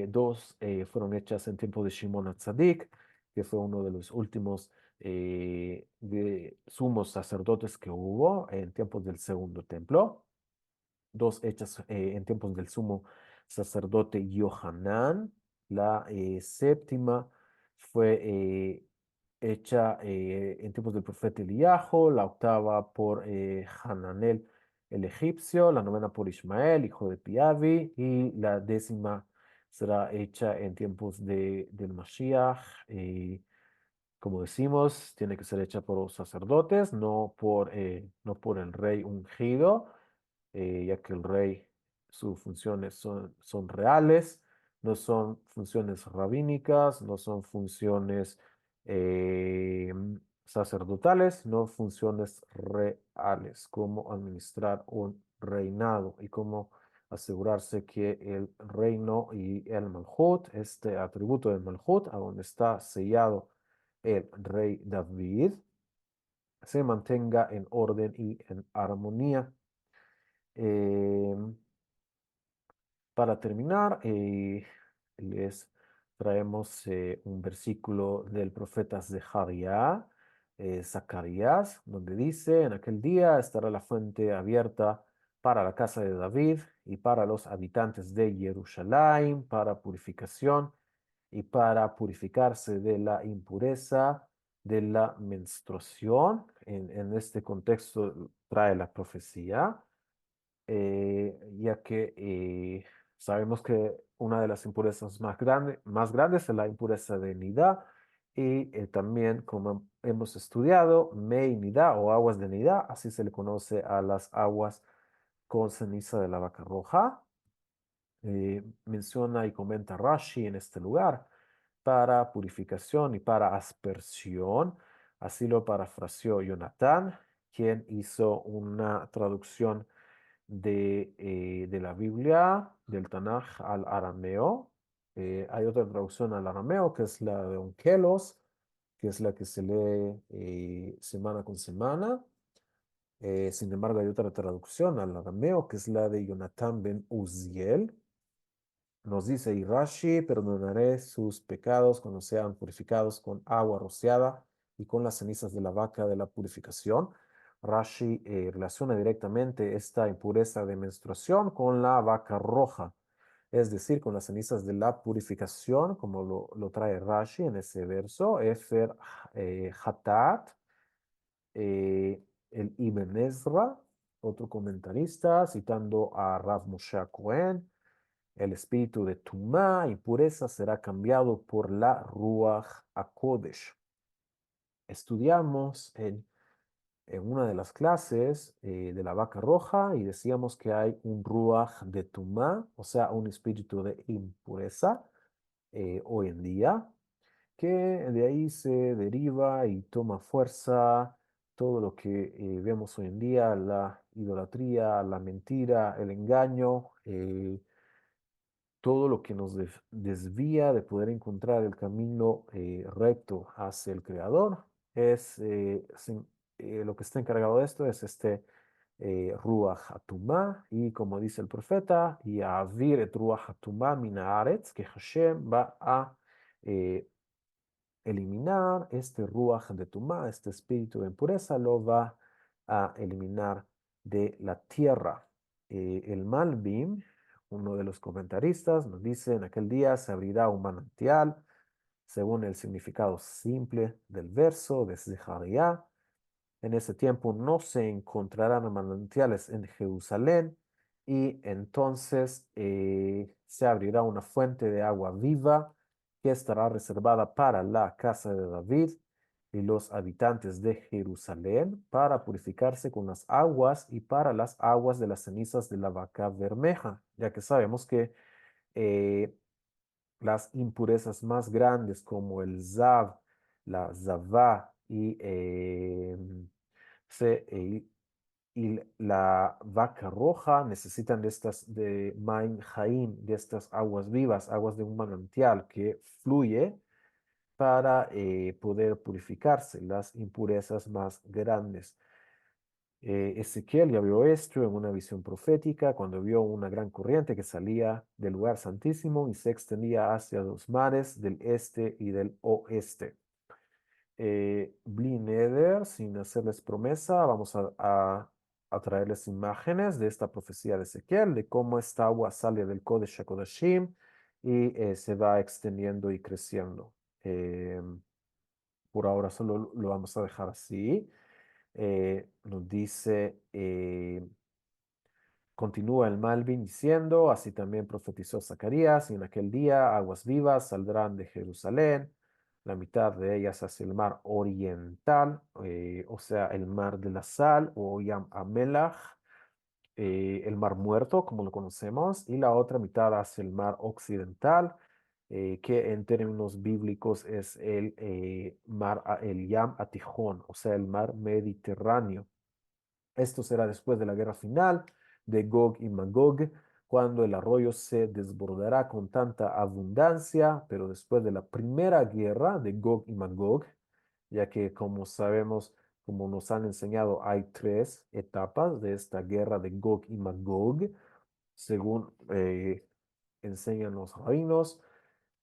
Dos fueron hechas en tiempo de Shimon HaTzadik, que fue uno de los últimos de sumos sacerdotes que hubo en tiempos del segundo templo. Dos hechas en tiempos del sumo sacerdote Yohanan. La séptima fue hecha en tiempos del profeta Eliyahu. La octava por Hananel el egipcio. La novena por Ismael, hijo de Piavi. Y la décima será hecha en tiempos del Mashiach. Como decimos, tiene que ser hecha por los sacerdotes, no por el rey ungido, ya que el rey, sus funciones son reales, no son funciones rabínicas, no son funciones eh, sacerdotales, no funciones reales, como administrar un reinado y cómo asegurarse que el reino y el Malhut, este atributo del Malhut, a donde está sellado el rey David, se mantenga en orden y en armonía. Em, para terminar, les traemos un versículo del profeta Zacarías, donde dice, en aquel día estará la fuente abierta para la casa de David y para los habitantes de Jerusalén, para purificación y para purificarse de la impureza de la menstruación. En este contexto trae la profecía ya que sabemos que una de las impurezas más grandes es la impureza de Nidá y también, como hemos estudiado, Mei Nidá o aguas de Nidá, así se le conoce a las aguas con ceniza de la vaca roja. Menciona y comenta Rashi en este lugar para purificación y para aspersión. Así lo parafraseó Jonatán, quien hizo una traducción de la Biblia, del Tanaj al arameo. Hay otra traducción al arameo que es la de Onkelos, que es la que se lee semana con semana. Sin embargo, hay otra traducción al arameo que es la de Jonathan ben Uziel. Nos dice, y Rashi, perdonaré sus pecados cuando sean purificados con agua rociada y con las cenizas de la vaca de la purificación. Rashi relaciona directamente esta impureza de menstruación con la vaca roja, es decir, con las cenizas de la purificación, como lo trae Rashi en ese verso, Efer Hatat, el Ibn Ezra, otro comentarista, citando a Rav Moshe Cohen, el espíritu de Tumá, impureza, será cambiado por la Ruach HaKodesh. Estudiamos en una de las clases de la vaca roja y decíamos que hay un Ruach de Tumá, o sea, un espíritu de impureza hoy en día, que de ahí se deriva y toma fuerza todo lo que vemos hoy en día, la idolatría, la mentira, el engaño, todo lo que nos desvía de poder encontrar el camino recto hacia el Creador. Lo que está encargado de esto es este Ruach HaTumá, y como dice el profeta, y a Avir et Ruach HaTumá min haaretz, que Hashem va a eh, eliminar este Ruach de Tumá, este espíritu de impureza, lo va a eliminar de la tierra. El Malbim, uno de los comentaristas, nos dice, en aquel día se abrirá un manantial, según el significado simple del verso de Zeharia. En ese tiempo no se encontrarán manantiales en Jerusalén y entonces se abrirá una fuente de agua viva que estará reservada para la casa de David y los habitantes de Jerusalén para purificarse con las aguas y para las aguas de las cenizas de la vaca bermeja, ya que sabemos que eh, las impurezas más grandes como el zav, la zavá y la vaca roja necesitan de estas de Maim Jaim, de estas aguas vivas, aguas de un manantial que fluye para poder purificarse las impurezas más grandes. Ezequiel ya vio esto en una visión profética cuando vio una gran corriente que salía del lugar santísimo y se extendía hacia los mares del este y del oeste. Bli Neder, sin hacerles promesa, vamos a traerles imágenes de esta profecía de Ezequiel, de cómo esta agua sale del Kodesh HaKodashim y se va extendiendo y creciendo. Por ahora solo lo vamos a dejar así. Nos dice, continúa el Malvin diciendo, así también profetizó Zacarías, y en aquel día aguas vivas saldrán de Jerusalén, la mitad de ellas hacia el mar oriental, o sea, el mar de la sal, o Yam Amelach, el mar muerto, como lo conocemos, y la otra mitad hacia el mar occidental, que en términos bíblicos es el Yam Atijón, o sea, el mar Mediterráneo. Esto será después de la guerra final de Gog y Magog, cuando el arroyo se desbordará con tanta abundancia, pero después de la primera guerra de Gog y Magog, ya que como sabemos, como nos han enseñado, hay tres etapas de esta guerra de Gog y Magog, según enseñan los rabinos.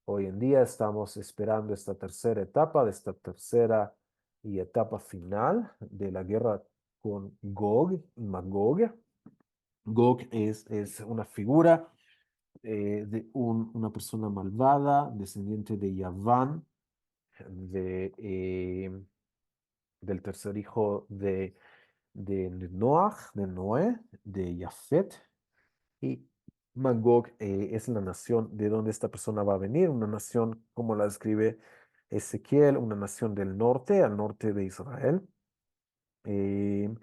Hoy en día estamos esperando esta tercera etapa, de esta tercera y etapa final de la guerra con Gog y Magog. Gog es una figura de una persona malvada, descendiente de Yaván, de, del tercer hijo de Noach, de Noé, de Jafet. Y Magog es la nación de donde esta persona va a venir, una nación como la describe Ezequiel, una nación del norte, al norte de Israel, eh,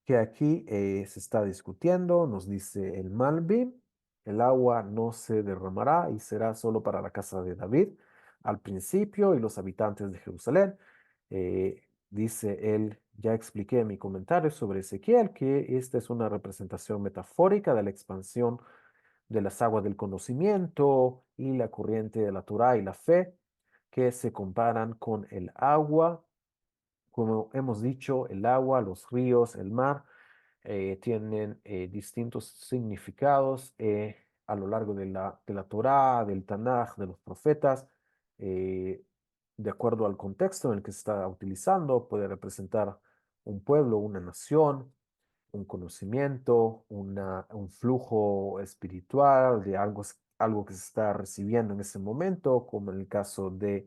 que aquí se está discutiendo, nos dice el Malvin, el agua no se derramará y será solo para la casa de David al principio y los habitantes de Jerusalén. Dice él, ya expliqué en mi comentario sobre Ezequiel que esta es una representación metafórica de la expansión de las aguas del conocimiento y la corriente de la Torah y la fe, que se comparan con el agua. Como hemos dicho, el agua, los ríos, el mar, tienen distintos significados a lo largo de la Torá, del Tanaj, de los profetas. eh, de acuerdo al contexto en el que se está utilizando, puede representar un pueblo, una nación, un conocimiento, un flujo espiritual de algo, algo que se está recibiendo en ese momento, como en el caso de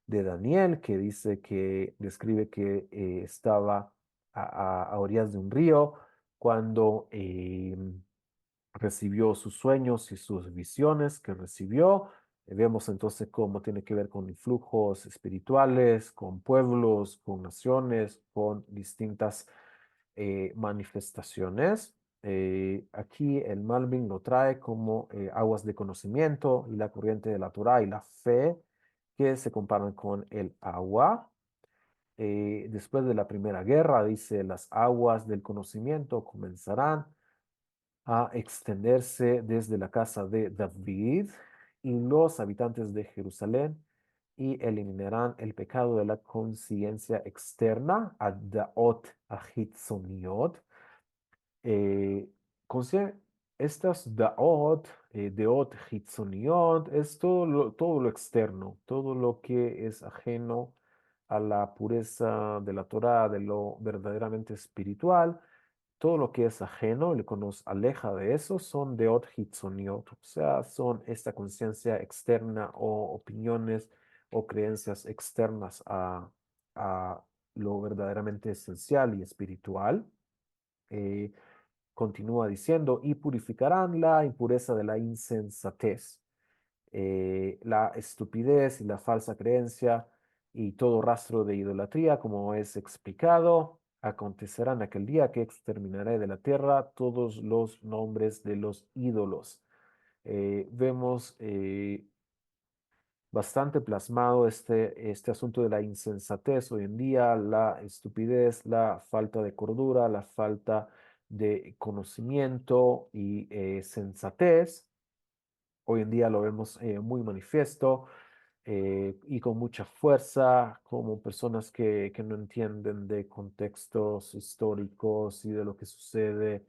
Daniel, que dice que describe que estaba a orillas de un río cuando recibió sus sueños y sus visiones que recibió. Vemos entonces cómo tiene que ver con flujos espirituales, con pueblos, con naciones, con distintas manifestaciones. Aquí el Malvin lo trae como aguas de conocimiento y la corriente de la Torah y la fe que se comparan con el agua. Después de la primera guerra, dice, las aguas del conocimiento comenzarán a extenderse desde la casa de David y los habitantes de Jerusalén y eliminarán el pecado de la conciencia externa, Addaot Ahitzoniot. Eh, consider- Estas Daot, Deot Hitzoniot, es todo lo externo, todo lo que es ajeno a la pureza de la Torah, de lo verdaderamente espiritual. Todo lo que es ajeno, lo que nos aleja de eso, son deot hitzoniot, o sea, son esta conciencia externa o opiniones o creencias externas a lo verdaderamente esencial y espiritual. Eh, Continúa diciendo, y purificarán la impureza de la insensatez, la estupidez y la falsa creencia y todo rastro de idolatría, como es explicado. Acontecerá en aquel día que exterminaré de la tierra todos los nombres de los ídolos. Vemos bastante plasmado este asunto de la insensatez hoy en día, la estupidez, la falta de cordura, la falta de conocimiento y sensatez. Hoy en día lo vemos muy manifiesto y con mucha fuerza, como personas que no entienden de contextos históricos y de lo que sucede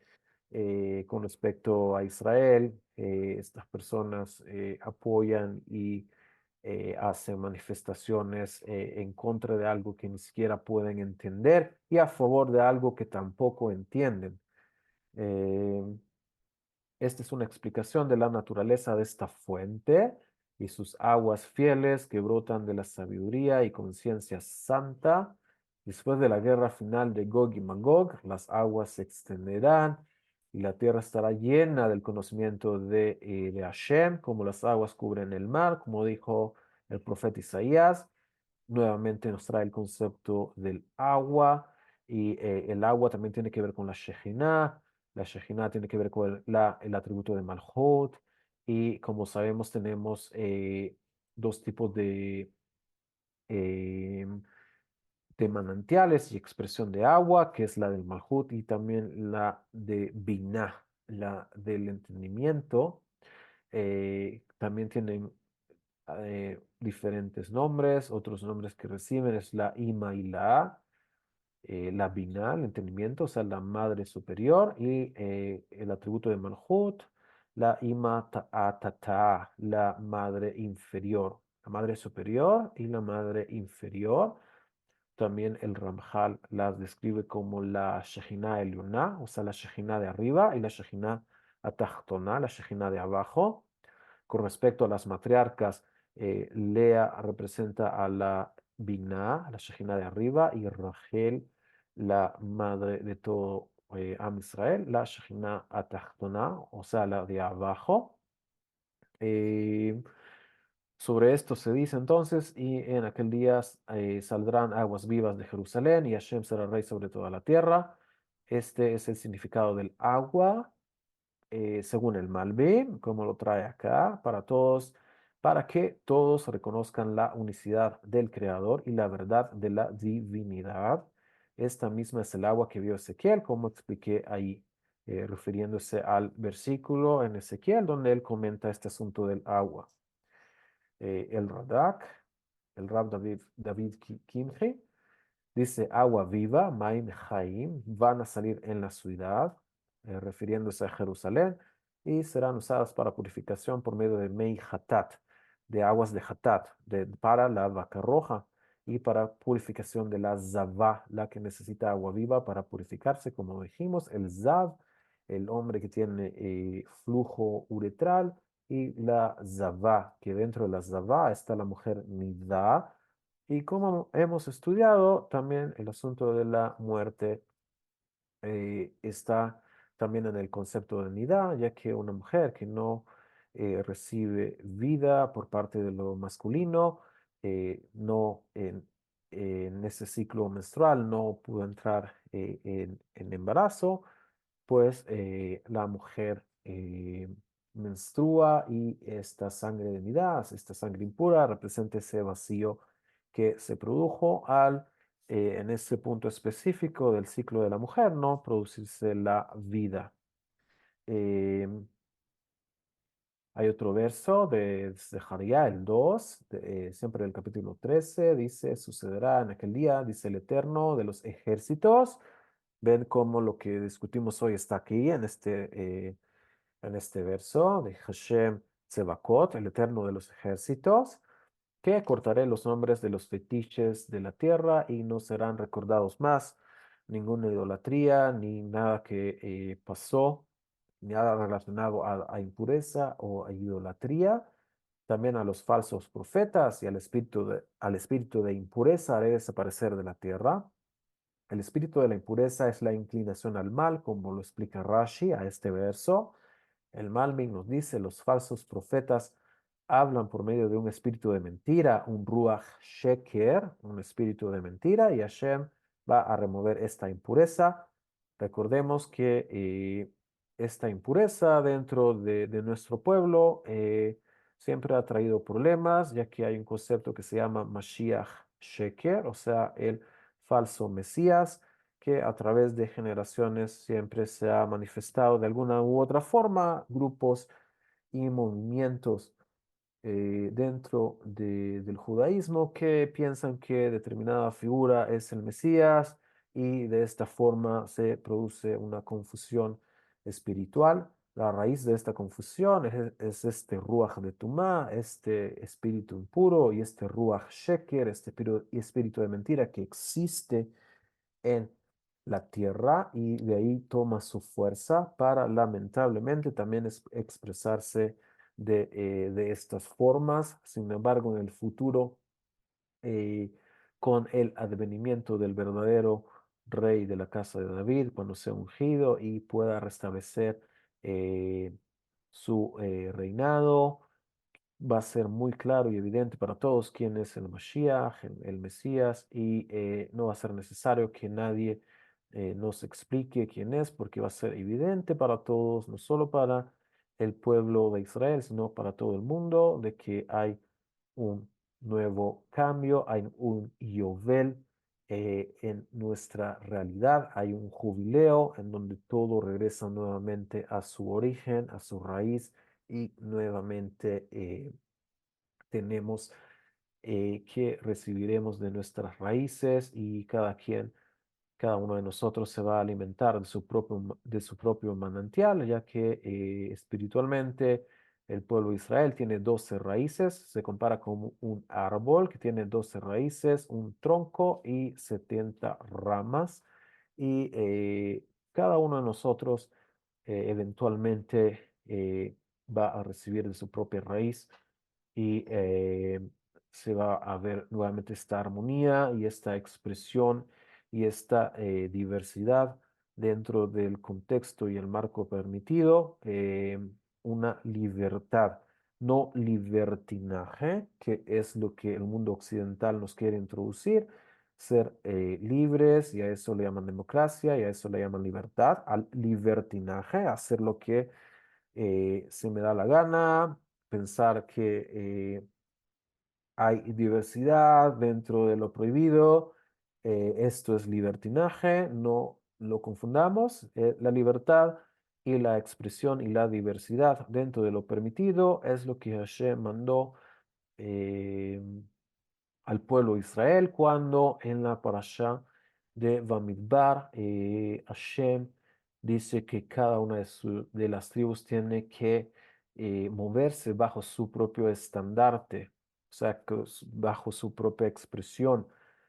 con respecto a Israel. Estas personas apoyan y hacen manifestaciones en contra de algo que ni siquiera pueden entender y a favor de algo que tampoco entienden. Eh, Esta es una explicación de la naturaleza de esta fuente y sus aguas fieles que brotan de la sabiduría y conciencia santa. Después de la guerra final de Gog y Magog, las aguas se extenderán y la tierra estará llena del conocimiento de Hashem, como las aguas cubren el mar, como dijo el profeta Isaías. Nuevamente nos trae el concepto del agua y el agua también tiene que ver con la Shejinah. La Shejinah tiene que ver con el atributo de Malhut y como sabemos tenemos dos tipos eh, de manantiales y expresión de agua, que es la del Malhut y también la de Binah, la del entendimiento. También tienen diferentes nombres, otros nombres que reciben es la Ima y la Binah, el entendimiento, o sea, la madre superior, y el atributo de Malhut, la Ima Ta'atata, la madre inferior, la madre superior y la madre inferior. También el Ramjal las describe como la Shejinah Elyoná, o sea, la Shejinah de arriba y la Shejinah Atachtoná, la Shejinah de abajo. Con respecto a las matriarcas, Lea representa a la Binah, a la Shejina de arriba, y Rachel, la madre de todo Am Israel, la Shejina Atachtoná, o sea, la de abajo. Eh, Sobre esto se dice entonces, y en aquel día saldrán aguas vivas de Jerusalén, y Hashem será rey sobre toda la tierra. Este es el significado del agua según el Malbim, como lo trae acá, para todos, para que todos reconozcan la unicidad del Creador y la verdad de la divinidad. Esta misma es el agua que vio Ezequiel, como expliqué ahí, refiriéndose al versículo en Ezequiel, donde él comenta este asunto del agua. El Radak, el Rab David Kimchi, dice agua viva, Maim Haim, van a salir en la ciudad, refiriéndose a Jerusalén, y serán usadas para purificación por medio de Mei Hatat, de aguas de Hatat, para la vaca roja, y para purificación de la Zavá, la que necesita agua viva para purificarse, como dijimos, el Zav, el hombre que tiene flujo uretral, y la Zavá, que dentro de la Zavá está la mujer Nidá, y como hemos estudiado, también el asunto de la muerte está también en el concepto de nidá, ya que una mujer que no recibe vida por parte de lo masculino, no en ese ciclo menstrual no pudo entrar en embarazo, pues la mujer menstrua y esta sangre de Midas, esta sangre impura, representa ese vacío que se produjo al, en ese punto específico del ciclo de la mujer, no producirse la vida. Eh, Hay otro verso de Zaharía, el 2 siempre del capítulo 13 dice, sucederá en aquel día, dice el Eterno de los ejércitos. Ven cómo lo que discutimos hoy está aquí en este verso de Hashem Tsebakot, el Eterno de los ejércitos, que cortaré los nombres de los fetiches de la tierra y no serán recordados más ninguna idolatría, ni nada que pasó, ni nada relacionado a impureza o a idolatría. También a los falsos profetas y al espíritu de impureza haré desaparecer de la tierra. El espíritu de la impureza es la inclinación al mal, como lo explica Rashi a este verso. El Malvin nos dice, los falsos profetas hablan por medio de un espíritu de mentira, un ruach sheker, un espíritu de mentira, y Hashem va a remover esta impureza. Recordemos que esta impureza dentro de nuestro pueblo siempre ha traído problemas, ya que hay un concepto que se llama Mashiach Sheker, o sea, el falso Mesías, que a través de generaciones siempre se ha manifestado de alguna u otra forma, grupos y movimientos dentro del judaísmo que piensan que determinada figura es el Mesías y de esta forma se produce una confusión espiritual. La raíz de esta confusión es este ruach de Tumá, este espíritu impuro y este ruach sheker, este espíritu de mentira que existe en la tierra y de ahí toma su fuerza para lamentablemente también expresarse de estas formas. Sin embargo, en el futuro, eh, con el advenimiento del verdadero rey de la casa de David, cuando sea ungido y pueda restablecer su reinado, va a ser muy claro y evidente para todos quién es el Mashiach, el Mesías, y no va a ser necesario que nadie nos explique quién es, porque va a ser evidente para todos, no solo para el pueblo de Israel, sino para todo el mundo, de que hay un nuevo cambio, hay un Yovel en nuestra realidad, hay un jubileo en donde todo regresa nuevamente a su origen, a su raíz y nuevamente tenemos que recibiremos de nuestras raíces y cada quien, cada uno de nosotros se va a alimentar de su propio manantial, ya que espiritualmente el pueblo de Israel tiene 12 raíces, se compara con un árbol que tiene 12 raíces, un tronco y 70 ramas, y cada uno de nosotros eventualmente va a recibir de su propia raíz y se va a ver nuevamente esta armonía y esta expresión y esta diversidad dentro del contexto y el marco permitido, una libertad, no libertinaje, que es lo que el mundo occidental nos quiere introducir, ser libres, y a eso le llaman democracia, y a eso le llaman libertad, al libertinaje, hacer lo que se me da la gana, pensar que hay diversidad dentro de lo prohibido. Esto es libertinaje, no lo confundamos. La libertad y la expresión y la diversidad dentro de lo permitido es lo que Hashem mandó eh, al pueblo de Israel cuando en la parasha de Bamidbar Hashem dice que cada una de las tribus tiene que moverse bajo su propio estandarte, o sea, bajo su propia expresión.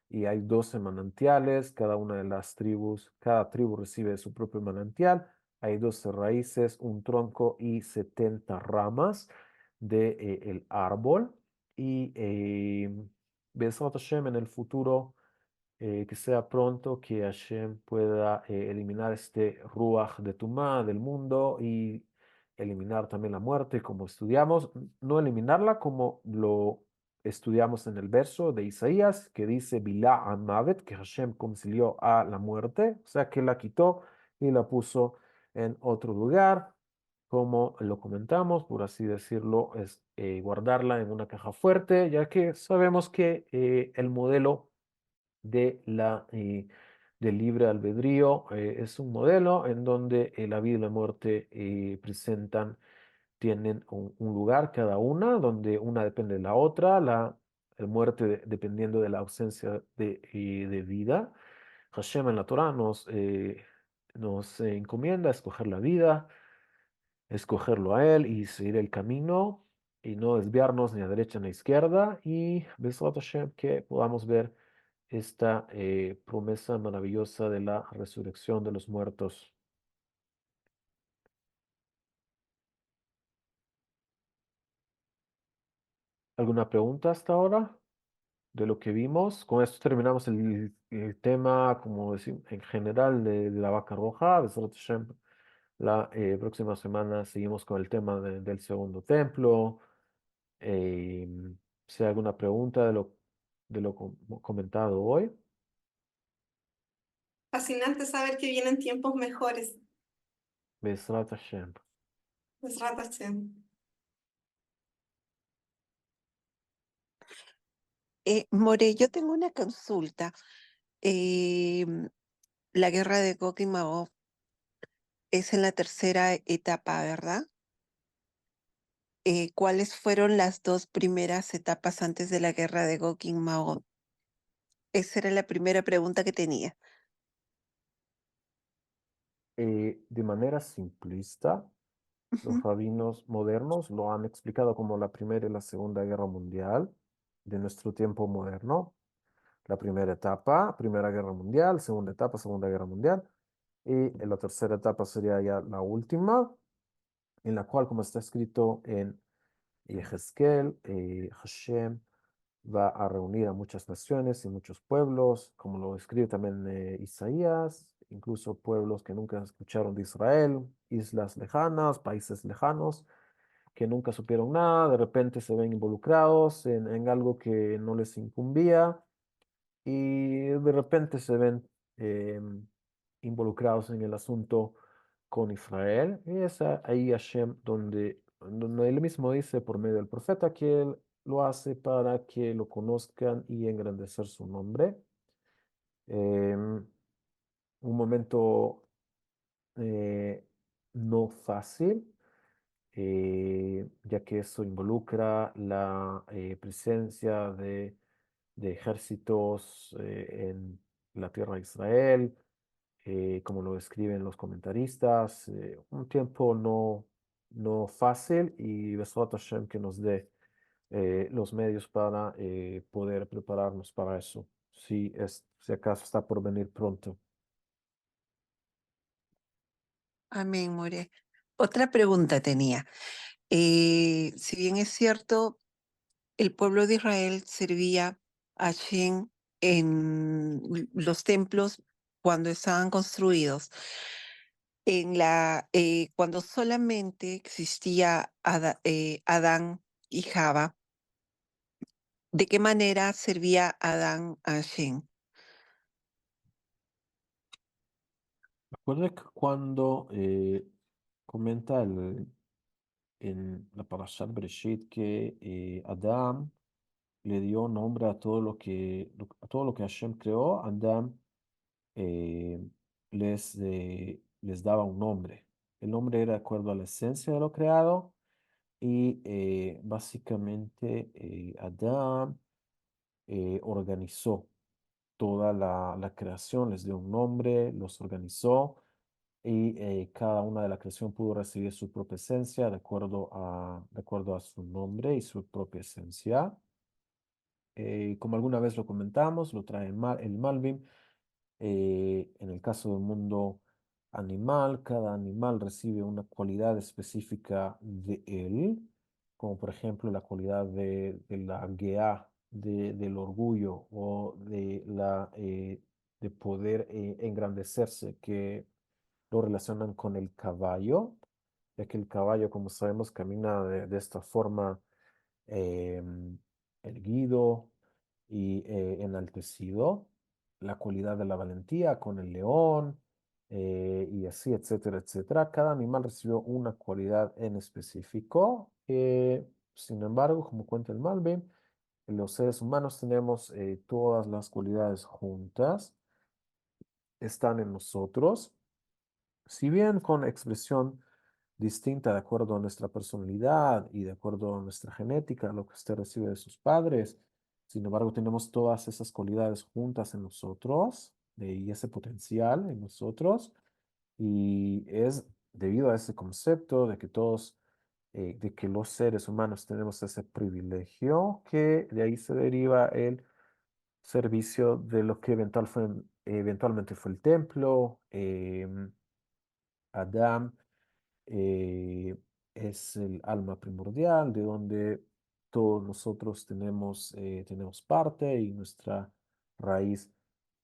Y hay 12 manantiales, cada una de las tribus, cada tribu recibe su propio manantial. Hay 12 raíces, un tronco y 70 ramas de, el árbol. Y Bezrat Hashem en el futuro, que sea pronto, que Hashem pueda eliminar este Ruach de Tumá del mundo y eliminar también la muerte, como estudiamos, no eliminarla como lo estudiamos en el verso de Isaías, que dice Bilá Mavet, que Hashem concilió a la muerte, o sea que la quitó y la puso en otro lugar, como lo comentamos, por así decirlo, es guardarla en una caja fuerte, ya que sabemos que el modelo de del libre albedrío es un modelo en donde la vida y la muerte tienen un lugar cada una, donde una depende de la otra, la muerte dependiendo de la ausencia de vida. Hashem en la Torah nos encomienda a escoger la vida, escogerlo a Él y seguir el camino y no desviarnos ni a derecha ni a izquierda y Bezrat Hashem que podamos ver esta promesa maravillosa de la resurrección de los muertos. ¿Alguna pregunta hasta ahora de lo que vimos? Con esto terminamos el tema, como decimos, en general de la vaca roja. Bezrat Hashem, la próxima semana seguimos con el tema del segundo templo. Si hay alguna pregunta de lo comentado hoy. Fascinante saber que vienen tiempos mejores. Besrat Hashem. Besrat Hashem. More, yo tengo una consulta. Eh, la guerra de Gog y Magog es en la tercera etapa, ¿verdad? ¿Cuáles fueron las dos primeras etapas antes de la guerra de Gog y Magog? Esa era la primera pregunta que tenía. De manera simplista, los Ujú. rabinos modernos lo han explicado como la Primera y la Segunda Guerra Mundial de nuestro tiempo moderno. La primera etapa, Primera Guerra Mundial, segunda etapa, Segunda Guerra Mundial. Y en la tercera etapa sería ya la última, en la cual, como está escrito en Yehezkel, Hashem va a reunir a muchas naciones y muchos pueblos, como lo escribe también Isaías, incluso pueblos que nunca escucharon de Israel, islas lejanas, países lejanos, que nunca supieron nada, de repente se ven involucrados en algo que no les incumbía y de repente se ven involucrados en el asunto con Israel. Y es ahí Hashem donde él mismo dice por medio del profeta que él lo hace para que lo conozcan y engrandecer su nombre. Em, un momento eh, no fácil, ya que eso involucra la presencia de ejércitos en la tierra de Israel, como lo describen los comentaristas, un tiempo no fácil y Besrat Hashem que nos dé los medios para poder prepararnos para eso, si acaso está por venir pronto. Amén, More. Otra pregunta tenía. Si bien es cierto, el pueblo de Israel servía a Shem en los templos cuando estaban construidos, cuando solamente existía Adán y Java, ¿de qué manera servía Adán a Shem? Recuerda que cuando comenta en la Parashat Bereshit que Adán le dio nombre a a todo lo que Hashem creó, Adán eh, les daba un nombre. El nombre era de acuerdo a la esencia de lo creado y básicamente Adán organizó toda la creación, les dio un nombre, los organizó y cada una de la creación pudo recibir su propia esencia de acuerdo a su nombre y su propia esencia. Como alguna vez lo comentamos, lo trae el Malvin. En el caso del mundo animal, cada animal recibe una cualidad específica de él, como por ejemplo la cualidad de la geá, del orgullo o de poder engrandecerse, que lo relacionan con el caballo, ya que el caballo, como sabemos, camina de esta forma em, erguido y enaltecido, la cualidad de la valentía con el león, y así, etcétera, etcétera. Cada animal recibió una cualidad en específico. Sin embargo, como cuenta el Malvin, los seres humanos tenemos todas las cualidades juntas, están en nosotros, si bien con expresión distinta de acuerdo a nuestra personalidad y de acuerdo a nuestra genética, lo que usted recibe de sus padres. Sin embargo, tenemos todas esas cualidades juntas en nosotros y ese potencial en nosotros. Y es debido a ese concepto de que de que los seres humanos tenemos ese privilegio, que de ahí se deriva el servicio de lo que eventualmente fue el templo. Adán eh, es el alma primordial de donde todos nosotros tenemos parte y nuestra raíz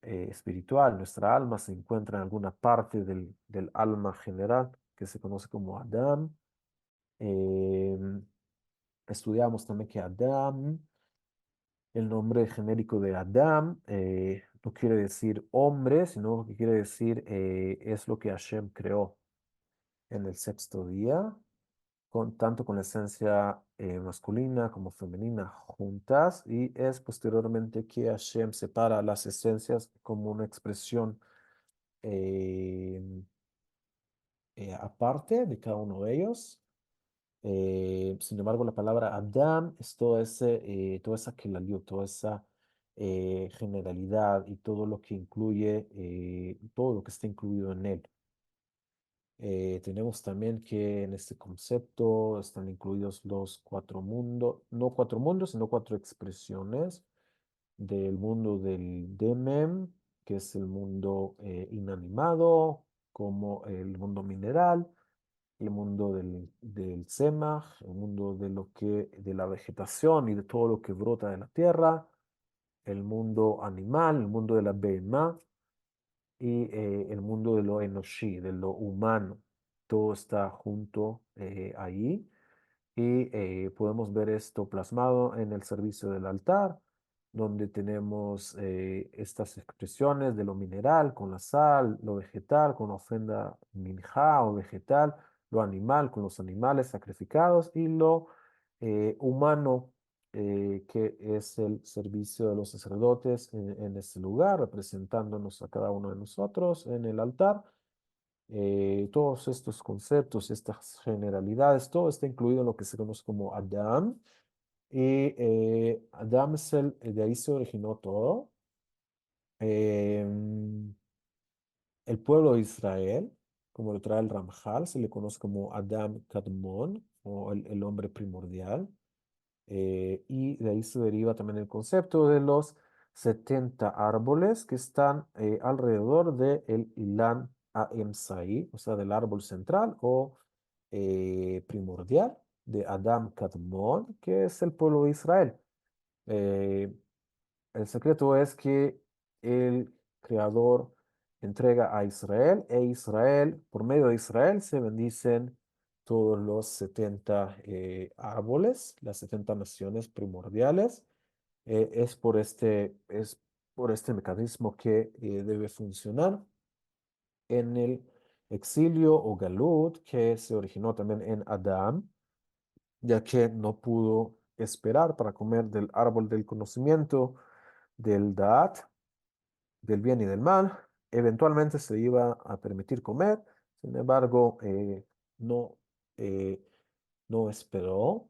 espiritual, nuestra alma se encuentra en alguna parte del alma general que se conoce como Adán. Em, Estudiamos también que Adam, el nombre genérico de Adam, no quiere decir hombre, sino lo que quiere decir es lo que Hashem creó en el sexto día, tanto con la esencia masculina como femenina juntas, y es posteriormente que Hashem separa las esencias como una expresión eh, aparte de cada uno de ellos. Sin embargo, la palabra Adam es toda esa kelaliut, toda esa generalidad y todo lo que incluye, todo lo que está incluido en él. Tenemos también que en este concepto están incluidos los cuatro mundos, no cuatro mundos, sino cuatro expresiones del mundo del Demem, que es el mundo inanimado, como el mundo mineral, el mundo del Semaj, el mundo de la vegetación y de todo lo que brota de la tierra, el mundo animal, el mundo de la Behemá y el mundo de lo Enoshi, de lo humano. Todo está junto ahí y podemos ver esto plasmado en el servicio del altar, donde tenemos estas expresiones de lo mineral con la sal, lo vegetal con la ofrenda minjá o vegetal, lo animal con los animales sacrificados y lo humano, que es el servicio de los sacerdotes en este lugar, representándonos a cada uno de nosotros en el altar. Todos estos conceptos, estas generalidades, todo está incluido en lo que se conoce como Adam. Y Adam es de ahí se originó todo. Em, el pueblo de Israel, como lo trae el Ramjal, se le conoce como Adam Kadmon, o el hombre primordial. Y de ahí se deriva también el concepto de los 70 árboles que están alrededor del Ilan Aemsai, o sea, del árbol central o primordial de Adam Kadmon, que es el pueblo de Israel. Eh, el secreto es que el Creador entrega a Israel e Israel, por medio de Israel, se bendicen todos los 70 árboles, las 70 naciones primordiales. Es por este mecanismo que debe funcionar en el exilio o galut que se originó también en Adán, ya que no pudo esperar para comer del árbol del conocimiento del Daat, del bien y del mal. Eventualmente se iba a permitir comer, sin embargo, no, eh, no esperó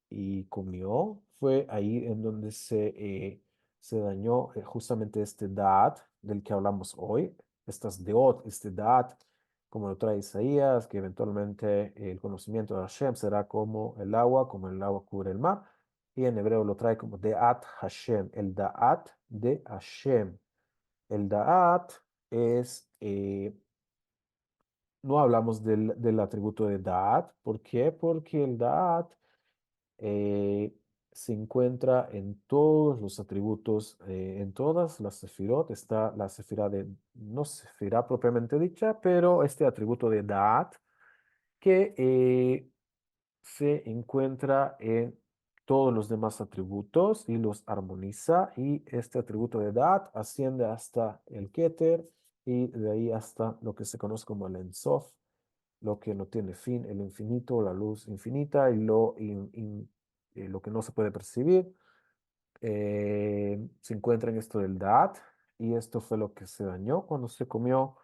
y comió. Fue ahí en donde se dañó justamente este Daat del que hablamos hoy, estas Deot, este Daat, como lo trae Isaías, que eventualmente el conocimiento de Hashem será como el agua cubre el mar, y en hebreo lo trae como Deat Hashem, el Daat de Hashem. El Da'at es, no hablamos del atributo de Da'at. ¿Por qué? Porque el Da'at eh, se encuentra en todos los atributos, en todas las sefirot. Está la sefirá no sefirá propiamente dicha, pero este atributo de Da'at que se encuentra en todos los demás atributos y los armoniza, y este atributo de edad asciende hasta el Keter y de ahí hasta lo que se conoce como el Ensof, lo que no tiene fin, el infinito, la luz infinita y lo que no se puede percibir. Se encuentra en esto del Da'at, y esto fue lo que se dañó cuando se comió.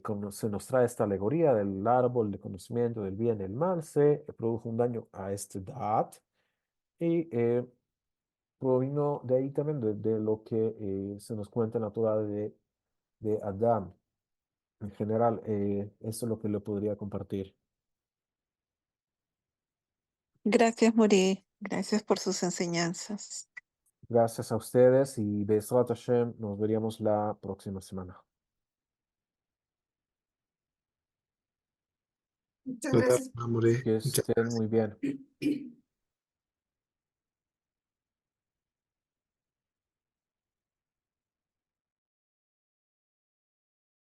Como se nos trae esta alegoría del árbol de conocimiento del bien y el mal, se produjo un daño a este Da'at y provino de ahí también de lo que se nos cuenta en la Torah de Adán. En general, eso es lo que le podría compartir. Gracias, More. Gracias por sus enseñanzas. Gracias a ustedes y Be'ezrat Hashem, nos veríamos la próxima semana. Muchas Total, gracias. amore. Que Muchas estén muy bien.